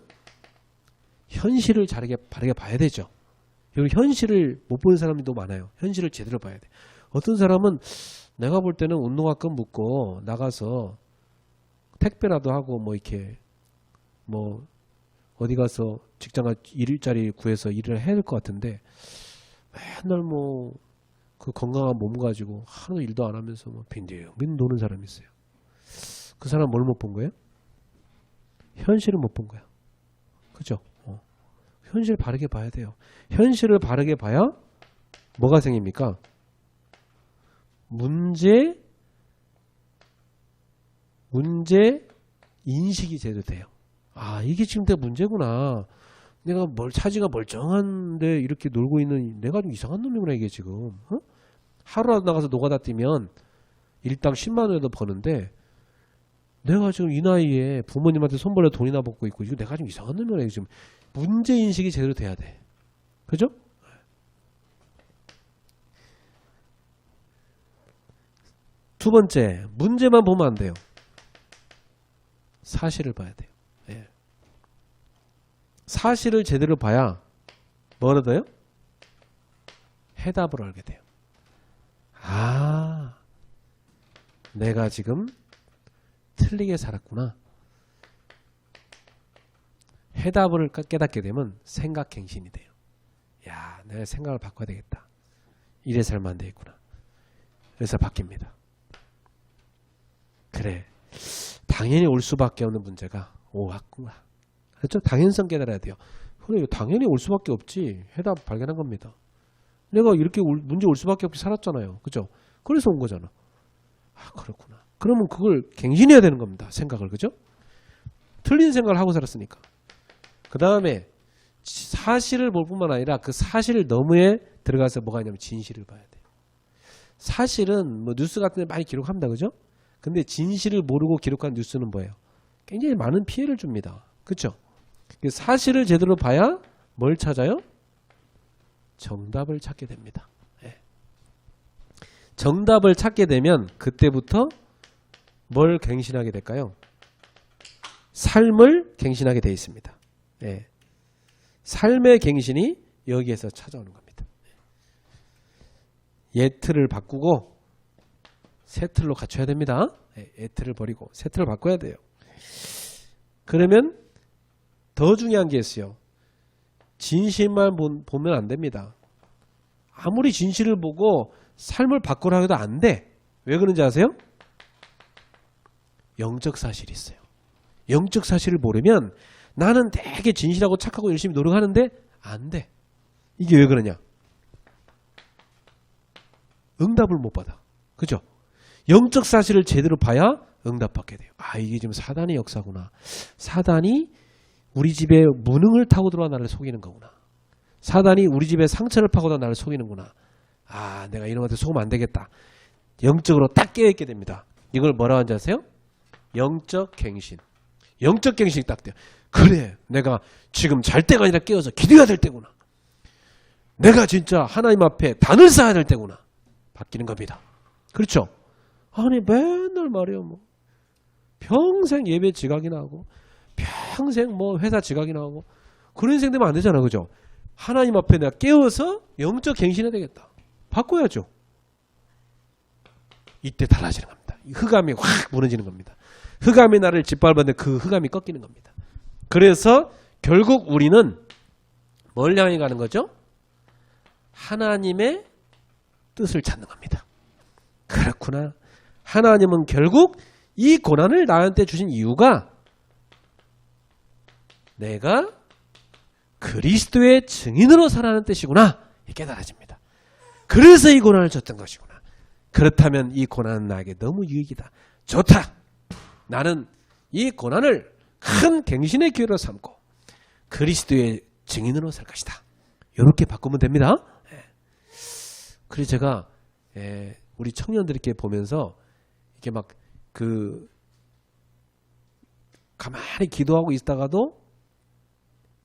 현실을 바르게 봐야 되죠. 현실을 못 보는 사람이 너무 많아요. 현실을 제대로 봐야 돼. 어떤 사람은 내가 볼 때는 운동화끈 묶고 나가서 택배라도 하고 어디 가서 직장 일자리 구해서 일을 해야 될 것 같은데 맨날 그 건강한 몸 가지고 하루 일도 안 하면서 빈둥빈둥 노는 사람이 있어요. 그 사람 뭘 못 본 거예요? 현실을 못 본 거야. 그죠? 현실을 바르게 봐야 돼요. 현실을 바르게 봐야 뭐가 생깁니까? 문제 인식이 제대로 돼요. 이게 지금 내 문제구나. 내가 차지가 멀쩡한데 이렇게 놀고 있는 내가 좀 이상한 놈이구나 이게 지금. 하루라도 나가서 노가다 뛰면 일당 10만 원에도 버는데 내가 지금 이 나이에 부모님한테 손 벌려 돈이나 받고 있고 이거 내가 좀 이상한 놈이구나. 지금 문제인식이 제대로 돼야 돼. 그죠? 두 번째, 문제만 보면 안 돼요. 사실을 봐야 돼요. 예. 사실을 제대로 봐야 뭘 얻어요? 해답을 알게 돼요. 내가 지금 틀리게 살았구나. 해답을 깨닫게 되면 생각갱신이 돼요. 내가 생각을 바꿔야 되겠다. 이래 살면 안 되겠구나. 그래서 바뀝니다. 그래. 당연히 올 수밖에 없는 문제가 왔구나. 그렇죠? 당연성 깨달아야 돼요. 그래, 당연히 올 수밖에 없지. 해답 발견한 겁니다. 내가 이렇게 문제 올 수밖에 없게 살았잖아요. 그죠? 그래서 온 거잖아. 그렇구나. 그러면 그걸 갱신해야 되는 겁니다. 생각을. 그죠? 틀린 생각을 하고 살았으니까. 그 다음에 사실을 볼 뿐만 아니라 그 사실 너머에 들어가서 뭐가 있냐면 진실을 봐야 돼요. 사실은 뉴스 같은 데 많이 기록합니다. 그죠? 근데 진실을 모르고 기록한 뉴스는 뭐예요? 굉장히 많은 피해를 줍니다. 그렇죠? 사실을 제대로 봐야 뭘 찾아요? 정답을 찾게 됩니다. 정답을 찾게 되면 그때부터 뭘 갱신하게 될까요? 삶을 갱신하게 되어 있습니다. 삶의 갱신이 여기에서 찾아오는 겁니다. 옛 틀을 바꾸고 새 틀로 갖춰야 됩니다. 옛 틀을 버리고 새 틀을 바꿔야 돼요. 그러면 더 중요한 게 있어요. 진실만 보면 안 됩니다. 아무리 진실을 보고 삶을 바꾸라 해도 안 돼. 왜 그런지 아세요? 영적 사실이 있어요. 영적 사실을 모르면 나는 되게 진실하고 착하고 열심히 노력하는데 안 돼. 이게 왜 그러냐? 응답을 못 받아. 그죠? 영적 사실을 제대로 봐야 응답받게 돼요. 이게 지금 사단의 역사구나. 사단이 우리 집에 무능을 타고 들어와 나를 속이는 거구나. 사단이 우리 집에 상처를 파고다 나를 속이는구나. 내가 이놈한테 속으면 안 되겠다. 영적으로 딱 깨어있게 됩니다. 이걸 뭐라고 하는지 아세요? 영적 갱신. 영적 갱신이 딱 돼요. 그래, 내가 지금 잘 때가 아니라 깨어서 기도해야 될 때구나. 내가 진짜 하나님 앞에 단을 쌓아야 될 때구나. 바뀌는 겁니다. 그렇죠? 맨날 말이요. 평생 예배 지각이나 하고 평생 회사 지각이나 하고 그런 인생 되면 안 되잖아. 그죠? 하나님 앞에 내가 깨어서 영적 갱신해야 되겠다. 바꿔야죠. 이때 달라지는 겁니다. 흑암이 확 무너지는 겁니다. 흑암이 나를 짓밟았는데 그 흑암이 꺾이는 겁니다. 그래서 결국 우리는 뭘 향해 가는 거죠? 하나님의 뜻을 찾는 겁니다. 그렇구나. 하나님은 결국 이 고난을 나한테 주신 이유가 내가 그리스도의 증인으로 살아가는 뜻이구나. 깨달아집니다. 그래서 이 고난을 줬던 것이구나. 그렇다면 이 고난은 나에게 너무 유익이다. 좋다. 나는 이 고난을 큰 갱신의 기회로 삼고 그리스도의 증인으로 살 것이다. 이렇게 바꾸면 됩니다. 그래서 제가 우리 청년들께 보면서 이렇게 막 가만히 기도하고 있다가도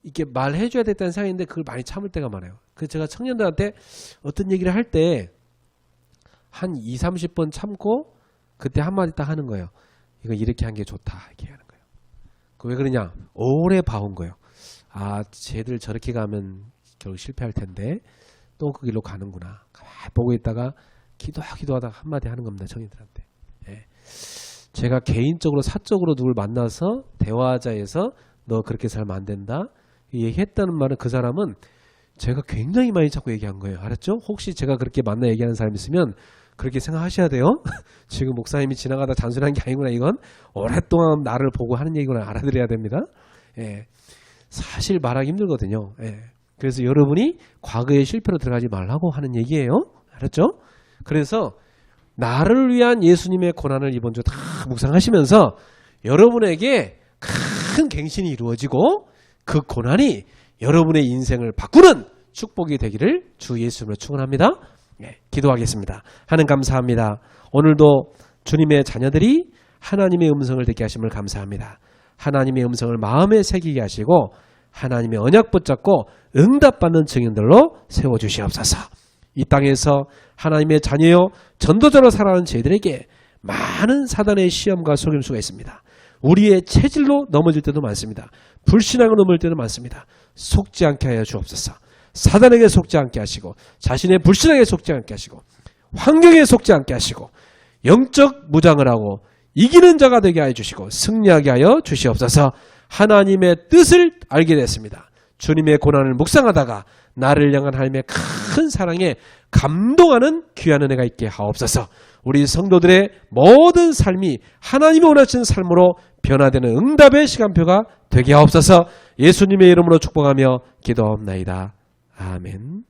이렇게 말해줘야 됐다는 생각인데 그걸 많이 참을 때가 많아요. 그래서 제가 청년들한테 어떤 얘기를 할 때 한 20-30번 참고 그때 한마디 딱 하는 거예요. 이거 이렇게 한 게 좋다. 이렇게 하는 거예요. 왜 그러냐? 오래 봐온 거예요. 아, 쟤들 저렇게 가면 결국 실패할 텐데 또 그 길로 가는구나. 가만히 보고 있다가 기도하다가 한마디 하는 겁니다. 청년들한테. 제가 개인적으로 사적으로 누굴 만나서 대화자에서 너 그렇게 살면 안 된다. 얘기했다는 말은 그 사람은 제가 굉장히 많이 자꾸 얘기한 거예요. 알았죠? 혹시 제가 그렇게 만나 얘기하는 사람 있으면 그렇게 생각하셔야 돼요. 지금 목사님이 지나가다 잔소리한 게 아니구나. 이건 오랫동안 나를 보고 하는 얘기구나. 알아들어야 됩니다. 사실 말하기 힘들거든요. 그래서 여러분이 과거의 실패로 들어가지 말라고 하는 얘기예요. 알았죠? 그래서 나를 위한 예수님의 고난을 이번 주 다 묵상하시면서 여러분에게 큰 갱신이 이루어지고 그 고난이 여러분의 인생을 바꾸는 축복이 되기를 주 예수님으로 축원합니다. 기도하겠습니다. 하나님 감사합니다. 오늘도 주님의 자녀들이 하나님의 음성을 듣게 하심을 감사합니다. 하나님의 음성을 마음에 새기게 하시고 하나님의 언약 붙잡고 응답받는 증인들로 세워주시옵소서. 이 땅에서 하나님의 자녀요 전도자로 살아가는 저희들에게 많은 사단의 시험과 속임수가 있습니다. 우리의 체질로 넘어질 때도 많습니다. 불신앙으로 넘어질 때도 많습니다. 속지 않게 하여 주옵소서. 사단에게 속지 않게 하시고 자신의 불신앙에 속지 않게 하시고 환경에 속지 않게 하시고 영적 무장을 하고 이기는 자가 되게 하여 주시고 승리하게 하여 주시옵소서. 하나님의 뜻을 알게 됐습니다. 주님의 고난을 묵상하다가 나를 향한 하나님의 큰 사랑에 감동하는 귀한 은혜가 있게 하옵소서. 우리 성도들의 모든 삶이 하나님이 원하시는 삶으로 변화되는 응답의 시간표가 되게 하옵소서. 예수님의 이름으로 축복하며 기도하옵나이다. 아멘.